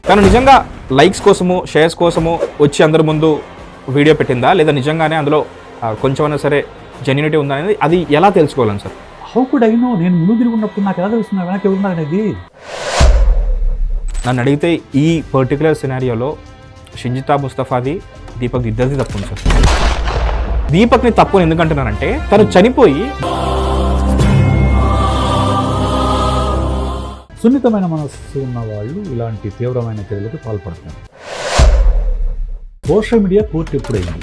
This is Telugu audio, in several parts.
తను నిజంగా లైక్స్ కోసము షేర్స్ కోసము వచ్చి అందరి ముందు వీడియో పెట్టిందా లేదా నిజంగానే అందులో కొంచెమైనా సరే జెన్యూనిటీ ఉందా అనేది అది ఎలా తెలుసుకోవాలని sir? How could I know? నేను ముందు తిరిగి ఉన్నప్పుడు నాకు ఎలా తెలుస్తున్నా వెనక్కి ఎవరున్నారు అనేది? నన్ను అడిగితే ఈ పర్టికులర్ సినారియోలో షింజితా ముస్తఫాది దీపక్ ఇద్దరిది తప్పు ఉంది సార్. దీపక్ని తప్పు అని ఎందుకంటున్నానంటే తను చనిపోయి సున్నితమైన మనస్సు ఉన్న వాళ్ళు ఇలాంటి తీవ్రమైన చర్యలకు పాల్పడతారు. సోషల్ మీడియా కోర్టు ఎప్పుడైంది?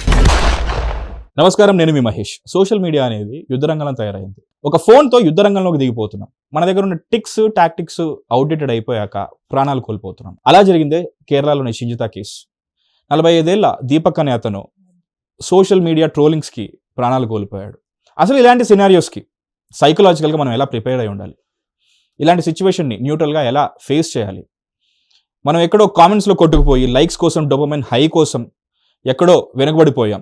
నమస్కారం, నేను మీ మహేష్. సోషల్ మీడియా అనేది యుద్ధరంగంలో తయారైంది. ఒక ఫోన్తో యుద్ధరంగంలోకి దిగిపోతున్నాం. మన దగ్గర ఉన్న టిక్స్ టాక్టిక్స్ అవుట్డేటెడ్ అయిపోయాక ప్రాణాలు కోల్పోతున్నాం. అలా జరిగిందే కేరళలోని షింజితా కేసు. 45 ఏళ్ల దీపక్ అనే అతను సోషల్ మీడియా ట్రోలింగ్స్కి ప్రాణాలు కోల్పోయాడు. అసలు ఇలాంటి సినారియోస్కి సైకలాజికల్గా మనం ఎలా ప్రిపేర్ అయి ఉండాలి? ఇలాంటి సిచ్యువేషన్ని న్యూట్రల్గా ఎలా ఫేస్ చేయాలి? మనం ఎక్కడో కామెంట్స్లో కొట్టుకుపోయి లైక్స్ కోసం, డోపమైన్ హై కోసం ఎక్కడో వెనుకబడిపోయాం.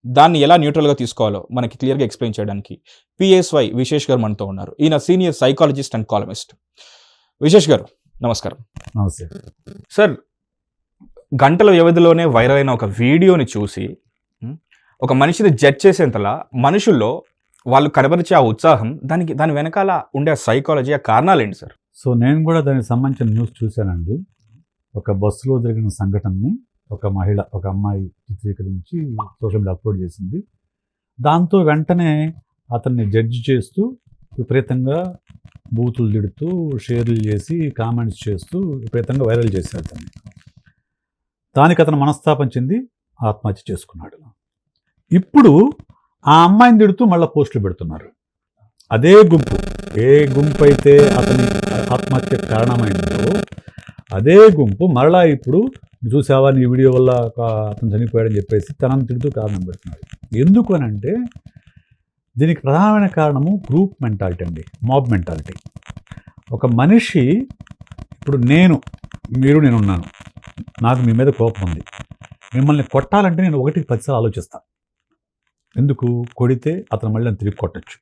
దాన్ని ఎలా న్యూట్రల్గా తీసుకోవాలో మనకి క్లియర్గా ఎక్స్ప్లెయిన్ చేయడానికి PSY విశేష్ గారు మనతో ఉన్నారు. ఈయన సీనియర్ సైకాలజిస్ట్ అండ్ కాలమిస్ట్. విశేష్ గారు నమస్కారం. నమస్తే సార్. గంటల వ్యవధిలోనే వైరల్ అయిన ఒక వీడియోని చూసి ఒక మనిషిని జడ్జ్ చేసేంతలా మనుషుల్లో వాళ్ళు కనబరిచే ఆ ఉత్సాహం, దాని వెనకాల ఉండే సైకాలజీ, ఆ కారణాలు ఏంటి సార్? సో నేను కూడా దానికి సంబంధించిన న్యూస్ చూశానండి. ఒక బస్సులో జరిగిన సంఘటనని ఒక మహిళ, ఒక అమ్మాయి చిత్రీకరించి సోషల్ మీడియా అప్లోడ్ చేసింది. దాంతో వెంటనే అతన్ని జడ్జి చేస్తూ విపరీతంగా బూతులు తిడుతూ, షేర్లు చేసి, కామెంట్స్ చేస్తూ విపరీతంగా వైరల్ చేశాడు దాన్ని. దానికి అతను మనస్తాపం చెంది ఆత్మహత్య చేసుకున్నాడు. ఇప్పుడు ఆ అమ్మాయిని తిడుతూ మళ్ళీ పోస్టులు పెడుతున్నారు. అదే గుంపు, ఏ గుంపు అయితే అతని ఆత్మహత్య కారణమైందో అదే గుంపు మరలా ఇప్పుడు చూసావా నీ వీడియో వల్ల అతను చనిపోయాడని చెప్పేసి తనని తిడుతూ కారణం పెడుతున్నారు. ఎందుకు అని అంటే దీనికి ప్రధానమైన కారణము గ్రూప్ మెంటాలిటీ అండి, మాబ్ మెంటాలిటీ. ఒక మనిషి, ఇప్పుడు నేనున్నాను, నాకు మీ మీద కోపం ఉంది, మిమ్మల్ని కొట్టాలంటే నేను 1కి 10 సార్లు ఆలోచిస్తాను. ఎందుకు? కొడితే అతను మళ్ళీ నన్ను తిరిగి కొట్టచ్చు,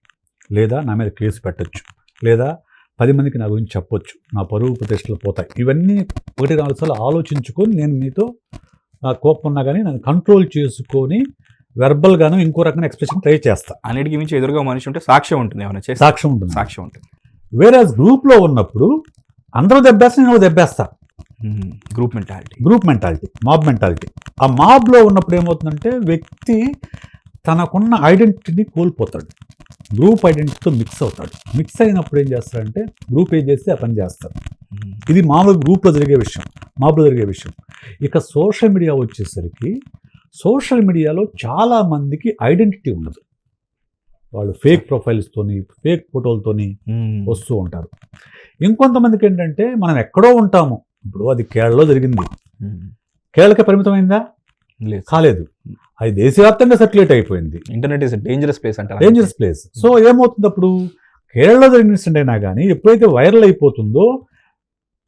లేదా నా మీద కేసు పెట్టచ్చు, లేదా 10 మందికి నా గురించి చెప్పొచ్చు, నా పరువు ప్రతిష్టలు పోతాయి. ఇవన్నీ 1-4 సార్లు ఆలోచించుకొని నేను మీతో కోపం ఉన్నా కానీ నన్ను కంట్రోల్ చేసుకొని వెర్బల్గాను ఇంకో రకమైన ఎక్స్ప్రెషన్ ట్రై చేస్తాను. అన్నిటికీ మించి ఎదురుగా మనిషి ఉంటే సాక్ష్యం ఉంటుంది, ఏమైనా చేస్తే సాక్ష్యం ఉంటుంది. వేరే గ్రూప్లో ఉన్నప్పుడు అందరూ దెబ్బేస్తా, నేను దెబ్బేస్తా. Group mentality, mob mentality. ఆ మాబ్లో ఉన్నప్పుడు ఏమవుతుందంటే వ్యక్తి తనకున్న ఐడెంటిటీని కోల్పోతాడు, గ్రూప్ ఐడెంటిటీతో మిక్స్ అవుతాడు. మిక్స్ అయినప్పుడు ఏం చేస్తాడంటే గ్రూప్ ఏం చేస్తే ఆ పని చేస్తాడు. ఇది మామూలుగా గ్రూప్లో జరిగే విషయం, మాబ్లో జరిగే విషయం. ఇక సోషల్ మీడియా వచ్చేసరికి సోషల్ మీడియాలో చాలామందికి ఐడెంటిటీ ఉండదు. వాళ్ళు ఫేక్ ప్రొఫైల్స్తోని, ఫేక్ ఫోటోలతోని వస్తూ ఉంటారు. ఇంకొంతమందికి ఏంటంటే మనం ఎక్కడో ఉంటాము. ఇప్పుడు అది కేరళలో జరిగింది, కేరళకే పరిమితమైందా? కాలేదు, అది దేశవ్యాప్తంగా సర్క్యులేట్ అయిపోయింది. ఇంటర్నెట్ ఇస్ డేంజరస్ ప్లేస్ అంటారు, డేంజరస్ ప్లేస్. సో ఏమవుతుంది, అప్పుడు కేరళలో జరిగిన ఇన్సిడెంట్ అయినా కానీ ఎప్పుడైతే వైరల్ అయిపోతుందో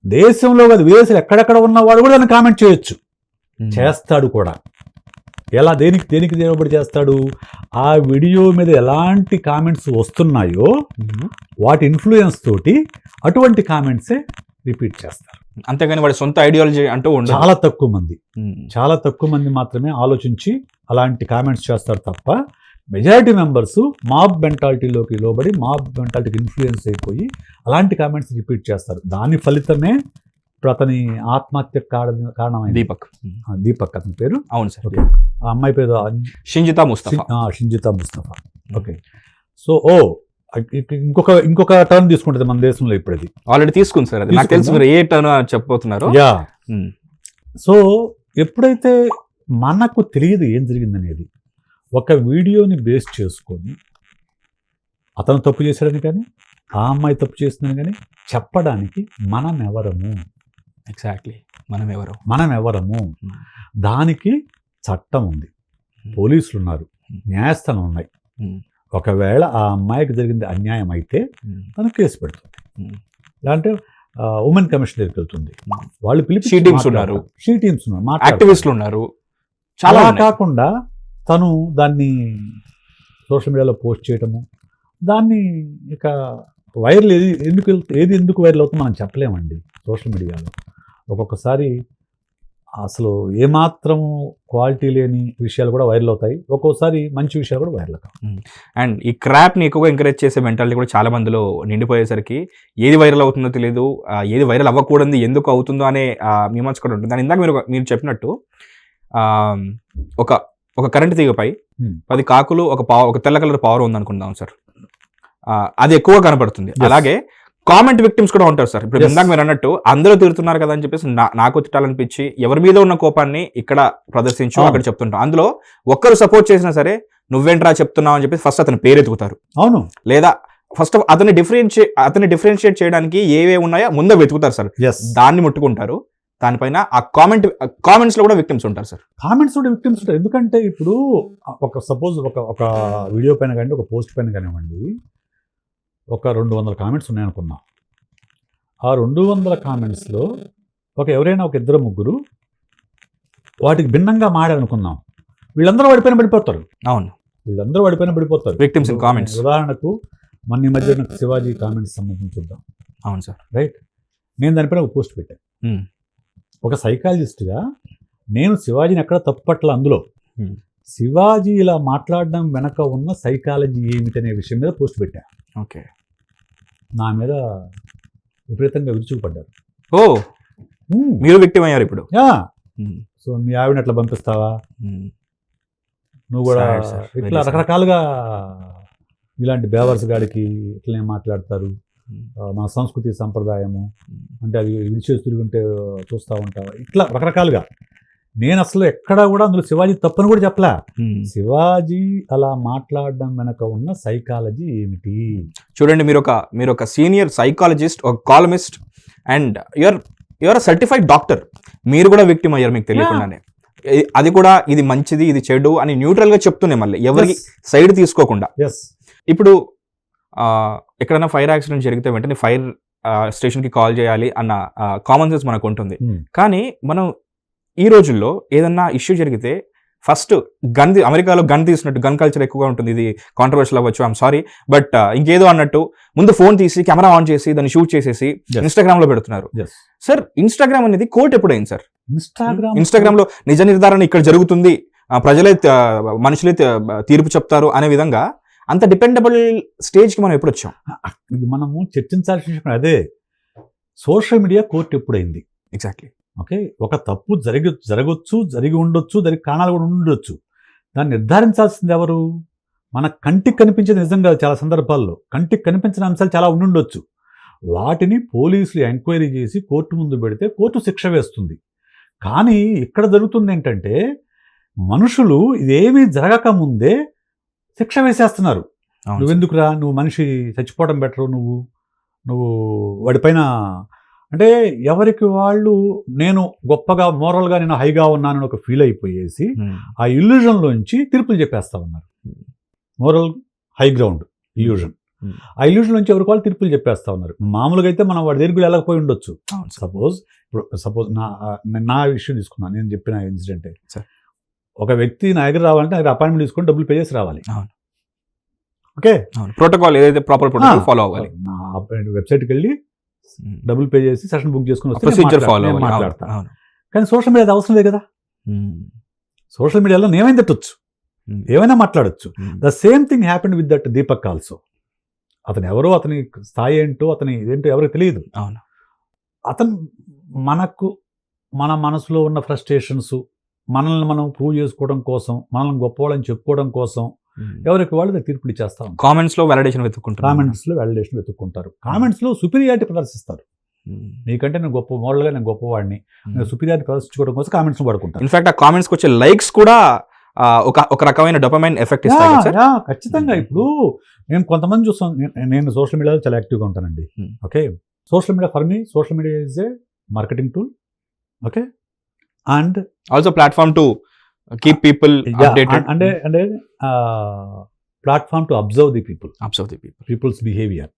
దేశంలో కాదు విదేశాలు ఎక్కడెక్కడ ఉన్నవాడు కూడా దాన్ని కామెంట్ చేయొచ్చు, చేస్తాడు కూడా. ఎలా, దేనికి దేనిబడి చేస్తాడు? ఆ వీడియో మీద ఎలాంటి కామెంట్స్ వస్తున్నాయో వాటి ఇన్ఫ్లుయెన్స్ తోటి అటువంటి కామెంట్సే రిపీట్ చేస్తారు. అంతేగాని వాడి సొంత ఐడియాలజీ అంటూ ఉండదు. చాలా తక్కువ మంది మాత్రమే ఆలోచించి అలాంటి కామెంట్స్ చేస్తారు తప్ప మెజారిటీ మెంబర్స్ మాబ్ మెంటాలిటీలోకి లోబడి, మాబ్ మెంటాలిటీకి ఇన్ఫ్లుయెన్స్ అయిపోయి అలాంటి కామెంట్స్ రిపీట్ చేస్తారు. దాని ఫలితమే ఇప్పుడు అతని ఆత్మహత్య కారణమైన దీపక్ అతని పేరు. అవును సార్. ఆ అమ్మాయి పేరు షింజితా ముస్తఫా. ఓకే. సో ఇంకొక టర్న్ తీసుకుంటుంది మన దేశంలో. ఇప్పుడు అది ఆల్రెడీ తీసుకుంది సార్. నాకు తెలుసు మీరు ఏ టర్న్ చెప్పబోతున్నారు. సో ఎప్పుడైతే మనకు తెలియదు ఏం జరిగిందనేది, ఒక వీడియోని బేస్ చేసుకొని అతను తప్పు చేశాడని కానీ ఆ అమ్మాయి తప్పు చేసిందని కానీ చెప్పడానికి మనం ఎవరము? ఎగ్జాక్ట్లీ, మనం ఎవరము? దానికి చట్టం ఉంది, పోలీసులు ఉన్నారు, న్యాయస్థానం ఉన్నాయి. ఒకవేళ ఆ అమ్మాయికి జరిగింది అన్యాయం అయితే తను కేసు పెడుతుంది, లేదంటే ఉమెన్ కమిషన్ దగ్గరికి వెళ్తుంది. వాళ్ళు పిలిచి షీ టీమ్స్ ఉన్నారు, యాక్టివిస్టులు ఉన్నారు. చాలా కాకుండా తను దాన్ని సోషల్ మీడియాలో పోస్ట్ చేయటము, దాన్ని ఇక వైరల్ ఏది ఎందుకు వైరల్ అవుతుందో మనం చెప్పలేమండి. సోషల్ మీడియాలో ఒక్కొక్కసారి అసలు ఏమాత్రం క్వాలిటీ లేని విషయాలు కూడా వైరల్ అవుతాయి, ఒక్కోసారి మంచి విషయాలు కూడా వైరల్ అవుతాయి. అండ్ ఈ క్రాప్ని ఎక్కువగా ఎంకరేజ్ చేసే మెంటాలిటీ కూడా చాలా మందిలో నిండిపోయేసరికి ఏది వైరల్ అవుతుందో తెలియదు, ఏది వైరల్ అవ్వకూడదు, ఎందుకు అవుతుందో అనే మీమాంస కూడా ఉంటుంది. దాని ఇందాక మీరు చెప్పినట్టు ఒక కరెంట్ తీగపై 10 కాకులు ఒక తెల్ల కలర్ పవర్ ఉందనుకుందాం సార్, అది ఎక్కువ కనపడుతుంది. అలాగే కామెంట్ విక్టిమ్స్ కూడా ఉంటారు సార్. ఇప్పుడు ఇందాక మీరు అన్నట్టు అందరూ తిడుతున్నారు కదా అని చెప్పేసి నాకు తిట్టాలనిపించి ఎవరి మీద ఉన్న కోపాన్ని ఇక్కడ ప్రదర్శించు అక్కడ చెప్తుంటాం. అందులో ఒక్కరు సపోర్ట్ చేసినా సరే నువ్వేంట్రా చెప్తున్నావు అని చెప్పి ఫస్ట్ అతని పేరు ఎత్తుకుతారు. అవును, లేదా ఫస్ట్ అతన్ని డిఫరెన్షియేట్ చేయడానికి ఏవే ఉన్నాయో ముందే వెతుకుతారు సార్, దాన్ని ముట్టుకుంటారు. దానిపైన ఆ కామెంట్స్ లో కూడా విక్టిమ్స్ ఉంటారు సార్. కామెంట్స్ కూడా విక్టిమ్స్ ఉంటారు. ఎందుకంటే ఇప్పుడు సపోజ్ ఒక వీడియో పైన కానీ ఒక పోస్ట్ పైన కానివ్వండి, ఒక 200 కామెంట్స్ ఉన్నాయనుకున్నాం. ఆ 200 కామెంట్స్లో ఎవరైనా ఒక 2-3 వాటికి భిన్నంగా మాడారనుకున్నాం, వీళ్ళందరూ పడిపోతారు. అవును, వీళ్ళందరూ పడిపోతారు విక్టిమ్స్ ఇన్ కామెంట్స్. ఉదాహరణకు మొన్న ఈ మధ్య నాకు శివాజీ కామెంట్స్ సంబంధించి చూద్దాం. అవును సార్, రైట్. నేను దానిపైన ఒక పోస్ట్ పెట్టాను. ఒక సైకాలజిస్ట్గా నేను శివాజీని ఎక్కడ తప్పట్ల, అందులో శివాజీ ఇలా మాట్లాడడం వెనక ఉన్న సైకాలజీ ఏమిటనే విషయం మీద పోస్ట్ పెట్టాను. ఓకే, నా మీద విపరీతంగా విరుచుకుపడ్డారు. ఓ, మీరు విక్టిమ్ అయ్యారు ఇప్పుడు. సో మీ ఆవిడని అట్లా పంపిస్తావా, నువ్వు కూడా ఇట్లా రకరకాలుగా ఇలాంటి బేవర్స్ గాడికి ఇట్లనే మాట్లాడతారు, మన సంస్కృతి సంప్రదాయము అంటే అది విడిచేసి తిరుగుంటే చూస్తూ ఉంటావా, ఇట్లా రకరకాలుగా. నేను అసలు ఎక్కడా కూడా అందులో శివాజీ తప్పని కూడా చెప్పలే. శివాజీ అలా మాట్లాడడం వెనక ఉన్న సైకాలజీ ఏమిటి చూడండి. మీరు ఒక సీనియర్ సైకాలజిస్ట్, ఒక columnist, and your certified doctor. మీరు కూడా విక్టిమ్ అయ్యారు మీకు తెలియకుండానే. అది కూడా ఇది మంచిది ఇది చెడు అని న్యూట్రల్ గా చెప్తూనే, మళ్ళీ ఎవరికి సైడ్ తీసుకోకుండా. ఇప్పుడు ఎక్కడైనా ఫైర్ యాక్సిడెంట్ జరిగితే వెంటనే ఫైర్ స్టేషన్కి కాల్ చేయాలి అన్న కామన్ సెన్స్ మనకు ఉంటుంది. కానీ మనం ఈ రోజుల్లో ఏదన్నా ఇష్యూ జరిగితే ఫస్ట్ అమెరికాలో గన్ తీసినట్టు, గన్ కల్చర్ ఎక్కువగా ఉంటుంది. ఇది కాంట్రవర్షియల్ అవ్వచ్చు, ఐఎమ్ సారీ, బట్ ఇంకేదో అన్నట్టు ముందు ఫోన్ తీసి కెమెరా ఆన్ చేసి దాన్ని షూట్ చేసేసి ఇన్స్టాగ్రామ్ లో పెడుతున్నారు. సార్, ఇన్స్టాగ్రామ్ అనేది కోర్ట్ ఎప్పుడైంది సార్? ఇన్స్టాగ్రామ్ లో నిజ నిర్ధారణ ఇక్కడ జరుగుతుంది, మనుషులే తీర్పు చెప్తారు అనే విధంగా అంత డిపెండబుల్ స్టేజ్కి మనం ఎప్పుడు వచ్చాం? మనము చర్చించాల్సిన విషయం అదే. సోషల్ మీడియా కోర్టు ఎప్పుడైంది? ఎగ్జాక్ట్లీ. ఓకే, ఒక తప్పు జరగచ్చు, జరిగి ఉండొచ్చు, దానికి కారణాలు కూడా ఉండొచ్చు. దాన్ని నిర్ధారించాల్సింది ఎవరు? మన కంటికి కనిపించేది నిజం కాదు. చాలా సందర్భాల్లో కంటికి కనిపించిన అంశాలు చాలా ఉండొచ్చు. వాటిని పోలీసులు ఎంక్వైరీ చేసి కోర్టు ముందు పెడితే కోర్టు శిక్ష వేస్తుంది. కానీ ఇక్కడ జరుగుతుంది ఏంటంటే, మనుషులు ఇదేమీ జరగక ముందే శిక్ష వేసేస్తున్నారు. నువ్వెందుకురా, నువ్వు మనిషి చచ్చిపోవడం బెటరు, నువ్వు వాడిపైన అంటే ఎవరికి వాళ్ళు నేను గొప్పగా మోరల్గా నేను హైగా ఉన్నానని ఒక ఫీల్ అయిపోయేసి ఆ ఇల్యూజన్లోంచి తీర్పులు చెప్పేస్తా ఉన్నారు. Moral high ground illusion. ఆ ఇల్యూజన్ నుంచి ఎవరికి వాళ్ళు తీర్పులు చెప్పేస్తా ఉన్నారు. మామూలుగా అయితే మనం వాడి దగ్గరికి వెళ్ళకపోయి ఉండొచ్చు. సపోజ్ నా విషయం తీసుకున్నాను, నేను చెప్పిన ఇన్సిడెంటే. ఒక వ్యక్తి నా దగ్గర రావాలంటే నాకు అపాయింట్మెంట్ తీసుకొని డబ్బులు పే చేసి రావాలి. ఓకే, ప్రోటోకాల్ ఏదైతే ప్రాపర్ ప్రోటోకాల్ ఫాలో అవ్వాలి. నా వెబ్సైట్కి వెళ్ళి డబ్బులు పే చేసి సెషన్ బుక్ చేసుకుని మాట్లాడతాను. కానీ సోషల్ మీడియా అవసరం లేదు కదా. సోషల్ మీడియాలో ఏమైనా తిట్టొచ్చు, ఏమైనా మాట్లాడొచ్చు. The same thing happened with that Deepak also. అతను ఎవరో, అతని స్థాయి ఏంటో, అతని ఇదేంటో ఎవరికి తెలియదు. అతను మన మనసులో ఉన్న ఫ్రస్ట్రేషన్స్, మనల్ని మనం ప్రూవ్ చేసుకోవడం కోసం, మనల్ని గొప్పవాళ్ళని చెప్పుకోవడం కోసం ఎవరికి వాళ్ళు తీర్పులు ఇచ్చేస్తాం. కామెంట్స్ లో వాలిడేషన్ వెతుక్కుంటారు. కామెంట్స్ లో సుపీరియారిటీ ప్రదర్శిస్తారు. నీకంటే నేను గొప్ప మోడల్గా, నేను గొప్పవాడిని, నేను సుపీరియారిటీ ప్రదర్శించుకోవడం కోసం కామెంట్స్ వాడుకుంటాను. ఇన్ఫాక్ట్ ఆ కామెంట్స్ వచ్చే లైక్స్ కూడా ఒక రకమైన డోపమైన్ ఎఫెక్ట్ ఇస్తాయి. ఖచ్చితంగా. ఇప్పుడు నేను కొంతమంది చూస్తాను, నేను సోషల్ మీడియాలో చాలా యాక్టివ్గా ఉంటానండి. Okay, social media for me, social media is a marketing tool. Okay, and also platform to keep people updated, అంటే platform to observe the people's behaviour.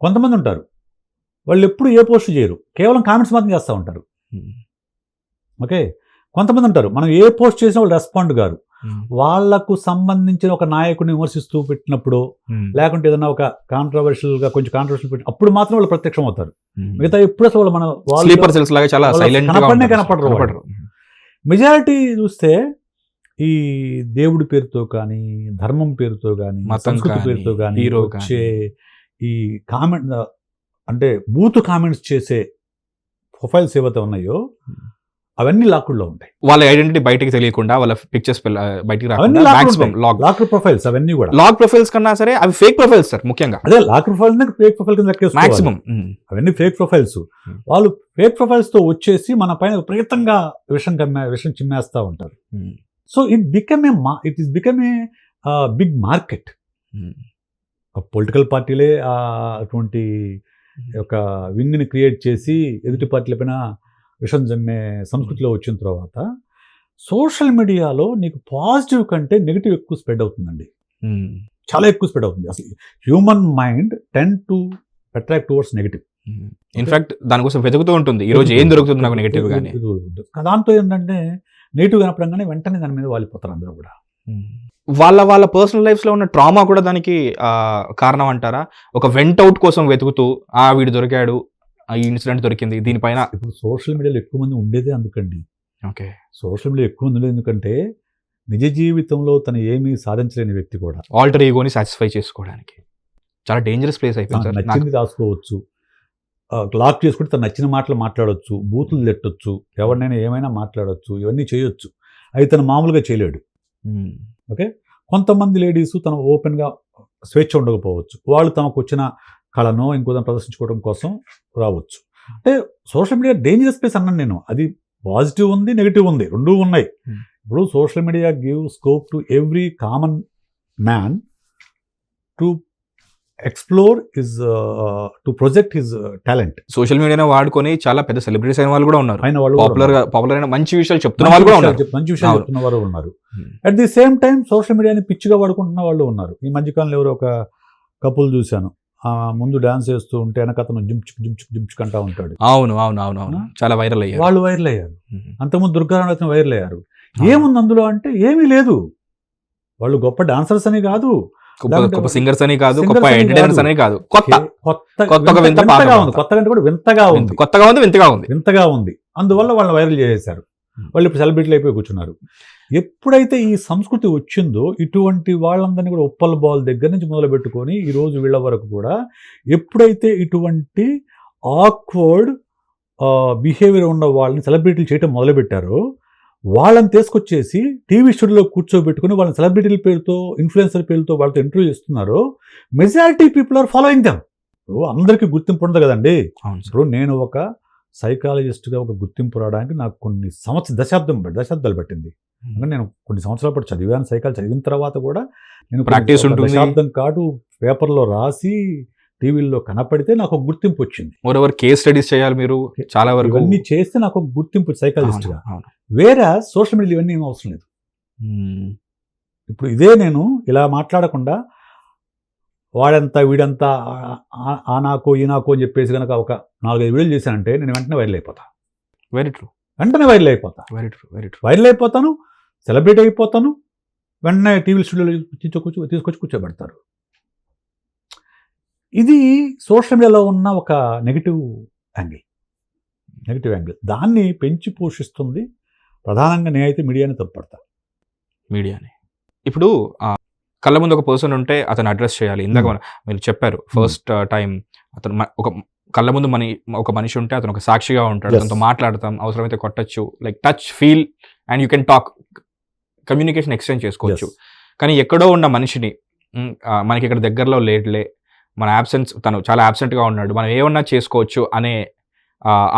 కొంతమంది ఉంటారు, వాళ్ళు ఎప్పుడు ఏ పోస్ట్ చేయరు, కేవలం కామెంట్స్ మాత్రం చేస్తూ ఉంటారు. ఓకే, కొంతమంది ఉంటారు, మనం ఏ పోస్ట్ చేసినా వాళ్ళు రెస్పాండ్ గారు, వాళ్లకు సంబంధించిన ఒక నాయకుడిని విమర్శిస్తూ పెట్టినప్పుడు, లేకుంటే ఏదైనా ఒక కాంట్రవర్షియల్గా కొంచెం కాంట్రవర్షియల్ పెట్టి అప్పుడు మాత్రం వాళ్ళు ప్రత్యక్షం అవుతారు. మిగతా ఎప్పుడు అసలు మన స్లీపర్ సెల్స్ లాగా చాలా సైలెంట్ కనపడరు. మెజారిటీ చూస్తే ఈ దేవుడి పేరుతో కానీ, ధర్మం పేరుతో కానీ, సంస్కృతి పేరుతో కానీ వచ్చే ఈ కామెంట్ అంటే బూత్ కామెంట్స్ చేసే ప్రొఫైల్స్ ఏవైతే ఉన్నాయో అవన్నీ లాక్డ్లో ఉంటాయి. వాళ్ళ ఐడెంటిటీ బయటకి తెలియకుండా, వాళ్ళ పిక్చర్స్ బయటికి లాక్ ప్రొఫైల్స్ అవన్నీ కూడా. లాక్ ప్రొఫైల్స్ కన్నా సరే అవి ఫేక్ ప్రొఫైల్స్ సార్. ముఖ్యంగా అదే లాక్ ప్రొఫైల్ ఫేక్ ప్రొఫైల్ కింద మాక్సిమం అవన్నీ ఫేక్ ప్రొఫైల్స్. వాళ్ళు ఫేక్ ప్రొఫైల్స్ తో వచ్చేసి మన పైన విపరీతంగా విషం చిమ్మేస్తా ఉంటారు. So it is become a big market. Political పార్టీలే అటువంటి ఒక వింగ్ని క్రియేట్ చేసి ఎదుటి పార్టీల పైన విషం జమ్మే సంస్కృతిలో వచ్చిన తర్వాత సోషల్ మీడియాలో నీకు పాజిటివ్ కంటే నెగిటివ్ ఎక్కువ స్ప్రెడ్ అవుతుందండి. చాలా ఎక్కువ స్ప్రెడ్ అవుతుంది. అసలు human mind tend to attract towards negative. In fact దానికోసం వెతుకుతూ ఉంటుంది, ఈ రోజు ఏం దొరుకుతుంది నాకు నెగిటివ్ గానీ. దాంతో ఏంటంటే నెగిటివ్ కనపడంగానే వెంటనే దాని మీద వాలిపోతారు అందరూ కూడా. వాళ్ళ పర్సనల్ లైఫ్లో ఉన్న ట్రామా కూడా దానికి కారణం అంటారా? ఒక వెంట్ అవుట్ కోసం వెతుకుతూ వీడు దొరికాడు, ఈ ఇన్సిడెంట్ దొరికింది దీనిపైన. ఇప్పుడు సోషల్ మీడియాలో ఎక్కువ మంది ఉండేదే అందుకండి. ఓకే, సోషల్ మీడియా ఎక్కువ మంది ఉండేది ఎందుకంటే నిజ జీవితంలో తను ఏమీ సాధించలేని వ్యక్తి కూడా ఆల్టర్ ఈగోని సాటిస్ఫై చేసుకోవడానికి చాలా డేంజరస్ ప్లేస్ అయిపోయింది. నచ్చింది రాసుకోవచ్చు, లాక్ చేసుకుంటే తను నచ్చిన మాటలు మాట్లాడవచ్చు, బూతులు తిట్టొచ్చు, ఎవరినైనా ఏమైనా మాట్లాడవచ్చు, ఇవన్నీ చేయొచ్చు. అవి తను మామూలుగా చేయలేడు. ఓకే, కొంతమంది లేడీస్ తను ఓపెన్గా స్వేచ్ఛ ఉండకపోవచ్చు, వాళ్ళు తమకు వచ్చిన కళను ఇంకో ప్రదర్శించుకోవడం కోసం రావచ్చు. అంటే సోషల్ మీడియా డేంజరస్ ప్లేస్ అన్నాను నేను. అది పాజిటివ్ ఉంది, నెగిటివ్ ఉంది, రెండూ ఉన్నాయి. ఇప్పుడు social media give scope to every common man to explore his to project his talent. Social మీడియానే వాడుకొని చాలా పెద్ద సెలబ్రిటీస్ అయిన వాళ్ళు కూడా ఉన్నారు, పాపులర్ అయిన మంచి విషయాలు చెప్తున్న వాళ్ళు కూడా ఉన్నారు, మంచి విషయాలు చెప్తున్న వారు ఉన్నారు. At the same time social మీడియాని పిచ్చిగా వాడుకుంటున్న వాళ్ళు ఉన్నారు. ఈ మధ్యకాలంలో ఎవరో ఒక కపుల్ చూశాను, ముందు డాన్స్ చేస్తూ ఉంటే వెనక అతను జించుక్ అంటా ఉంటాడు. అవును అవును అవును అవును, చాలా వైరల్ అయ్యారు. వాళ్ళు వైరల్ అయ్యారు. అంతకుముందు దుర్గారావు వైరల్ అయ్యారు. ఏముంది అందులో అంటే ఏమీ లేదు. వాళ్ళు గొప్ప డాన్సర్స్ అని కాదు, గొప్ప సింగర్స్ అని కాదు, గొప్ప ఎంటర్టైనర్స్ అని కాదు, కొత్తగా ఉంది. అందువల్ల వాళ్ళని వైరల్ చేసేశారు. వాళ్ళు ఇప్పుడు సెలబ్రిటీలు అయిపోయి కూర్చున్నారు. ఎప్పుడైతే ఈ సంస్కృతి వచ్చిందో ఇటువంటి వాళ్ళందరినీ కూడా ఉప్పల్ బాల్ దగ్గర నుంచి మొదలు పెట్టుకొని ఈ రోజు వీళ్ళ వరకు కూడా ఎప్పుడైతే ఇటువంటి ఆక్వర్డ్ బిహేవియర్ ఉన్న వాళ్ళని సెలబ్రిటీలు చేయటం మొదలుపెట్టారో వాళ్ళని తీసుకొచ్చేసి టీవీ స్టూడియోలో కూర్చోబెట్టుకుని వాళ్ళని సెలబ్రిటీల పేరుతో, ఇన్ఫ్లుయెన్సర్ పేరుతో వాళ్ళతో ఇంటర్వ్యూ చేస్తున్నారు. Majority people are following them. అందరికీ గుర్తింపు ఉండదు కదండి. ఇప్పుడు నేను ఒక సైకాలజిస్ట్గా ఒక గుర్తింపు రావడానికి నాకు కొన్ని దశాబ్దాలు పట్టింది. నేను కొన్ని సంవత్సరాల పాటు చదివాను సైకాలజీ. చదివిన తర్వాత కూడా నేను ప్రాక్టీస్ ఉంటుంది, దశాబ్దం కాదు పేపర్లో రాసి టీవీల్లో కనపడితే నాకు ఒక గుర్తింపు వచ్చింది. మోరోవర్ కేస్ స్టడీస్ చేయాలి మీరు, చాలా వరకు ఇవన్నీ చేస్తే నాకు ఒక గుర్తింపు సైకాలజిస్ట్గా. వేరే సోషల్ మీడియా ఇవన్నీ ఏం అవసరం లేదు. ఇప్పుడు ఇదే నేను ఇలా మాట్లాడకుండా వాడంతా వీడంతా ఆ నాకో ఈ నాకో అని చెప్పేసి కనుక ఒక 4-5 వీడియోలు చేశానంటే నేను వెంటనే వైరల్ అయిపోతా. Very true. వెంటనే వైరల్ అయిపోతా. వైరల్ అయిపోతాను, సెలబ్రిటీ అయిపోతాను. వెంటనే టీవీ స్టూడియోలో తీసుకొచ్చి కూర్చోబెడతారు. ఇది సోషల్ మీడియాలో ఉన్న ఒక నెగిటివ్ యాంగిల్. దాన్ని పెంచి పోషిస్తుంది ప్రధానంగా నేనైతే మీడియాని తప్పుపడతా. మీడియాని ఇప్పుడు కళ్ళ ముందు ఒక పర్సన్ ఉంటే అతను అడ్రస్ చేయాలి. ఇందాక మీరు చెప్పారు ఫస్ట్ టైం అతను ఒక కళ్ళ ముందు ఒక మనిషి ఉంటే అతను ఒక సాక్షిగా ఉంటాడు, అతనితో మాట్లాడతాం, అవసరమైతే కొట్టచ్చు, like touch, feel and you can talk, communication exchange చేసుకోవచ్చు. కానీ ఎక్కడో ఉన్న మనిషిని మనకి ఇక్కడ దగ్గరలో లేట్లే, మన యాబ్సెన్స్, తను చాలా యాబ్సెంట్గా ఉన్నాడు, మనం ఏమన్నా చేసుకోవచ్చు అనే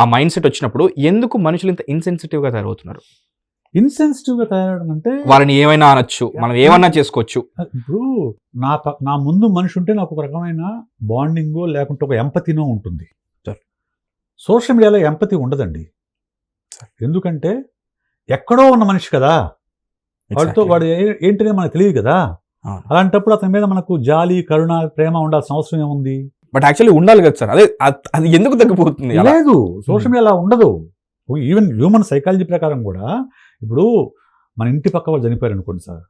ఆ మైండ్ సెట్ వచ్చినప్పుడు ఎందుకు మనుషులు ఇంత ఇన్సెన్సిటివ్గా తయారవుతున్నారు? ఇన్సెన్సిటివ్గా తయారవడం అంటే వాళ్ళని ఏమైనా అనొచ్చు, మనం ఏమన్నా చేసుకోవచ్చు. ఇప్పుడు నా ముందు మనిషి ఉంటే నాకు ఒక రకమైన బాండింగో లేకుంటే ఒక ఎంపతినో ఉంటుంది. సోషల్ మీడియాలో ఎంపతి ఉండదండి. ఎందుకంటే ఎక్కడో ఉన్న మనిషి కదా, వాడు ఏంటనే మనకు తెలియదు కదా. అలాంటప్పుడు అతని మీద మనకు జాలి, కరుణ, ప్రేమ ఉండాల్సిన అవసరం ఏముంది? బట్ యాక్చువల్లీ ఉండాలి కదా సార్. అది ఎందుకు తగ్గిపోతుంది? లేదు, సోషల్ మీడియా అలా ఉండదు. ఈవెన్ హ్యూమన్ సైకాలజీ ప్రకారం కూడా ఇప్పుడు మన ఇంటి పక్క వాళ్ళు చనిపోయారు అనుకోండి సార్,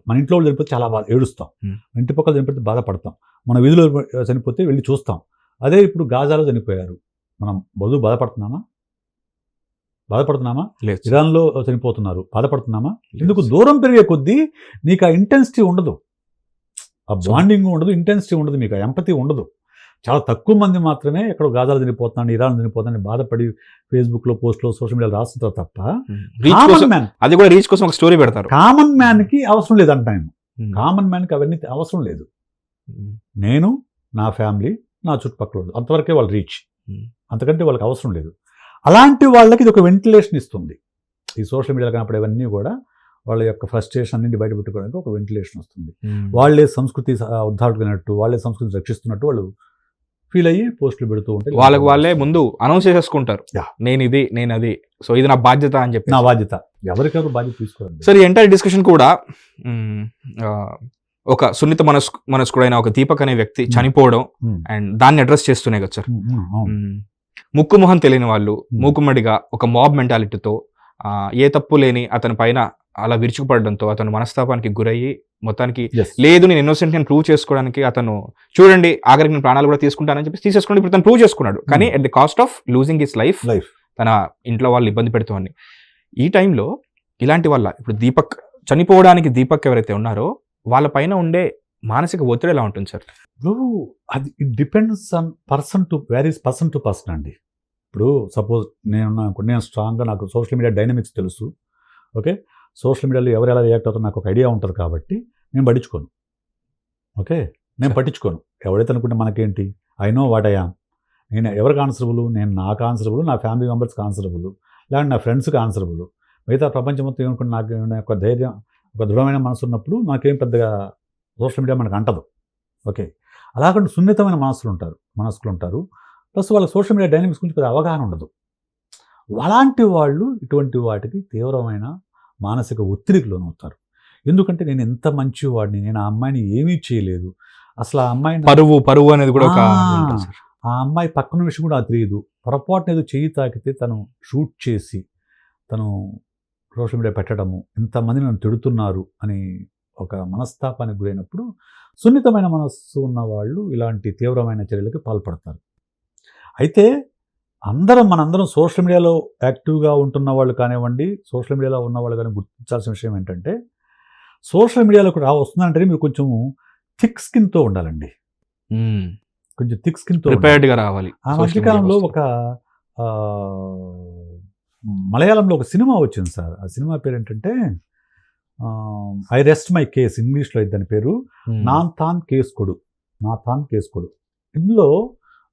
మన ఇంట్లో వాళ్ళు చనిపోతే చాలా బాధ ఏడుస్తాం, మన ఇంటి పక్కలు చనిపోతే బాధపడతాం, మన వీధిలో చనిపోతే వెళ్ళి చూస్తాం. అదే ఇప్పుడు గాజాలో చనిపోయారు, మనం బాధపడుతున్నామా? లేదు. ఇరాన్లో చనిపోతున్నారు, బాధపడుతున్నామా? ఎందుకు? దూరం పెరిగే కొద్దీ నీకు ఆ ఇంటెన్సిటీ ఉండదు, ఆ బాండింగ్ ఉండదు, ఇంటెన్సిటీ ఉండదు, మీకు ఆ ఎంపతి ఉండదు. చాలా తక్కువ మంది మాత్రమే ఎక్కడో గాజాలు చనిపోతున్నాను, ఇరాన్ చనిపోతున్నాను బాధపడి ఫేస్బుక్లో, పోస్ట్లో, సోషల్ మీడియాలో రాస్తుంటారు తప్ప కామన్ మ్యాన్, అది కూడా రీచ్ కోసం ఒక స్టోరీ పెడతారు. కామన్ మ్యాన్కి అవసరం లేదు అంటాను. కామన్ మ్యాన్కి అవన్నీ అవసరం లేదు. నేను, నా ఫ్యామిలీ, నా చుట్టుపక్కల వాళ్ళు, అంతవరకే వాళ్ళు రీచ్, అంతకంటే వాళ్ళకి అవసరం లేదు. అలాంటి వాళ్ళకి ఇది ఒక వెంటిలేషన్ ఇస్తుంది. ఈ సోషల్ మీడియాలో కనపడేవన్నీ కూడా వాళ్ళ యొక్క ఫ్రస్ట్రేషన్ అన్నింటి బయటపెట్టుకోవడానికి ఒక వెంటిలేషన్ వస్తుంది. వాళ్ళే సంస్కృతి ఉద్ధారకున్నట్టు, వాళ్ళే సంస్కృతిని రక్షిస్తున్నట్టు వాళ్ళు ఫీల్ అయ్యి పోస్టులు పెడుతూ ఉంటే వాళ్ళే ముందు అనౌన్స్ చేసేసుకుంటారు, నేను ఇది, నేను అది, సో ఇది నా బాధ్యత అని చెప్పి. నా బాధ్యత, ఎవరికెవరు బాధ్యత తీసుకోవాలి. సరే, ఎంటైర్ డిస్కషన్ కూడా ఒక సున్నిత మనస్కుడైన ఒక దీపక్ అనే వ్యక్తి చనిపోవడం అండ్ దాన్ని అడ్రస్ చేస్తూనే కదా సార్. ముక్కు మొహం తెలియని వాళ్ళు మూకుమ్మడిగా ఒక మాబ్ మెంటాలిటీతో ఏ తప్పు లేని అతని పైన అలా విరుచుకుపడడంతో అతను మనస్తాపానికి గురయ్యి మొత్తానికి లేదు నేను ఇన్నోసెంట్ అని ప్రూవ్ చేసుకోవడానికి అతను చూడండి ఆఖరికి నేను ప్రాణాలు కూడా తీసుకుంటానని చెప్పి తీసేసుకోండి. ఇప్పుడు తను ప్రూవ్ చేసుకున్నాడు, కానీ at the cost of losing his life, తన ఇంట్లో వాళ్ళు ఇబ్బంది పెడుతూ. ఈ టైంలో ఇలాంటి వల్ల ఇప్పుడు చనిపోవడానికి దీపక్ ఎవరైతే ఉన్నారో వాళ్ళ పైన ఉండే మానసిక ఒత్తిడి ఎలా ఉంటుంది సార్? అది it depends on person to person అండి. ఇప్పుడు సపోజ్ నేను స్ట్రాంగ్గా, నాకు సోషల్ మీడియా డైనమిక్స్ తెలుసు, ఓకే, సోషల్ మీడియాలో ఎవరు ఎలా రియాక్ట్ అవుతారో నాకు ఒక ఐడియా ఉంటుంది కాబట్టి నేను పట్టించుకోను. ఓకే, నేను పట్టించుకోను. ఎవరైతే అనుకుంటే మనకేంటి, I know what I am, నేను ఎవరికి ఆన్సరబుల్, నేను నాకు ఆన్సరబుల్, నా ఫ్యామిలీ మెంబర్స్కి ఆన్సరబుల్, లేదంటే నా ఫ్రెండ్స్కి ఆన్సరబుల్. మిగతా ప్రపంచం మొత్తం ఏమనుకుంటే నాకు ఒక ధైర్యం, ఒక దృఢమైన మనసు ఉన్నప్పుడు నాకేం పెద్దగా సోషల్ మీడియా మనకు అంటదు. ఓకే, అలాగంటే సున్నితమైన మనస్కులు ఉంటారు, ప్లస్ వాళ్ళకి సోషల్ మీడియా డైనమిక్స్ గురించి పెద్ద అవగాహన ఉండదు. అలాంటి వాళ్ళు ఇటువంటి వాటికి తీవ్రమైన మానసిక ఒత్తిడికి లోనవుతారు. ఎందుకంటే నేను ఎంత మంచివాడిని, నేను ఆ అమ్మాయిని ఏమీ చేయలేదు, అసలు ఆ అమ్మాయిని పరువు అనేది కూడా ఆ అమ్మాయి పక్కన విషయం కూడా తెలియదు, పొరపాటున ఏదో చెయ్యి తాకితే తను షూట్ చేసి తను సోషల్ మీడియా పెట్టడము, ఇంతమంది నన్ను తిడుతున్నారు అని ఒక మనస్తాపానికి గురైనప్పుడు సున్నితమైన మనస్సు ఉన్న వాళ్ళు ఇలాంటి తీవ్రమైన చర్యలకి పాల్పడతారు. అయితే మనందరం సోషల్ మీడియాలో యాక్టివ్గా ఉంటున్న వాళ్ళు కానివ్వండి, సోషల్ మీడియాలో ఉన్న వాళ్ళు కానీ గుర్తించాల్సిన విషయం ఏంటంటే, సోషల్ మీడియాలోకి వస్తుందంటే మీరు కొంచెం థిక్ స్కిన్తో ఉండాలండి. కొంచెం థిక్ స్కిన్తో ప్రిపేర్డ్గా రావాలి. ఆ మధ్యకాలంలో ఒక మలయాళంలో ఒక సినిమా వచ్చింది సార్, ఆ సినిమా పేరు ఏంటంటే ఐ రెస్ట్ మై కేస్, ఇంగ్లీష్లో అయితే దాని పేరు నాథాన్ కేస్ కొడు. ఇందులో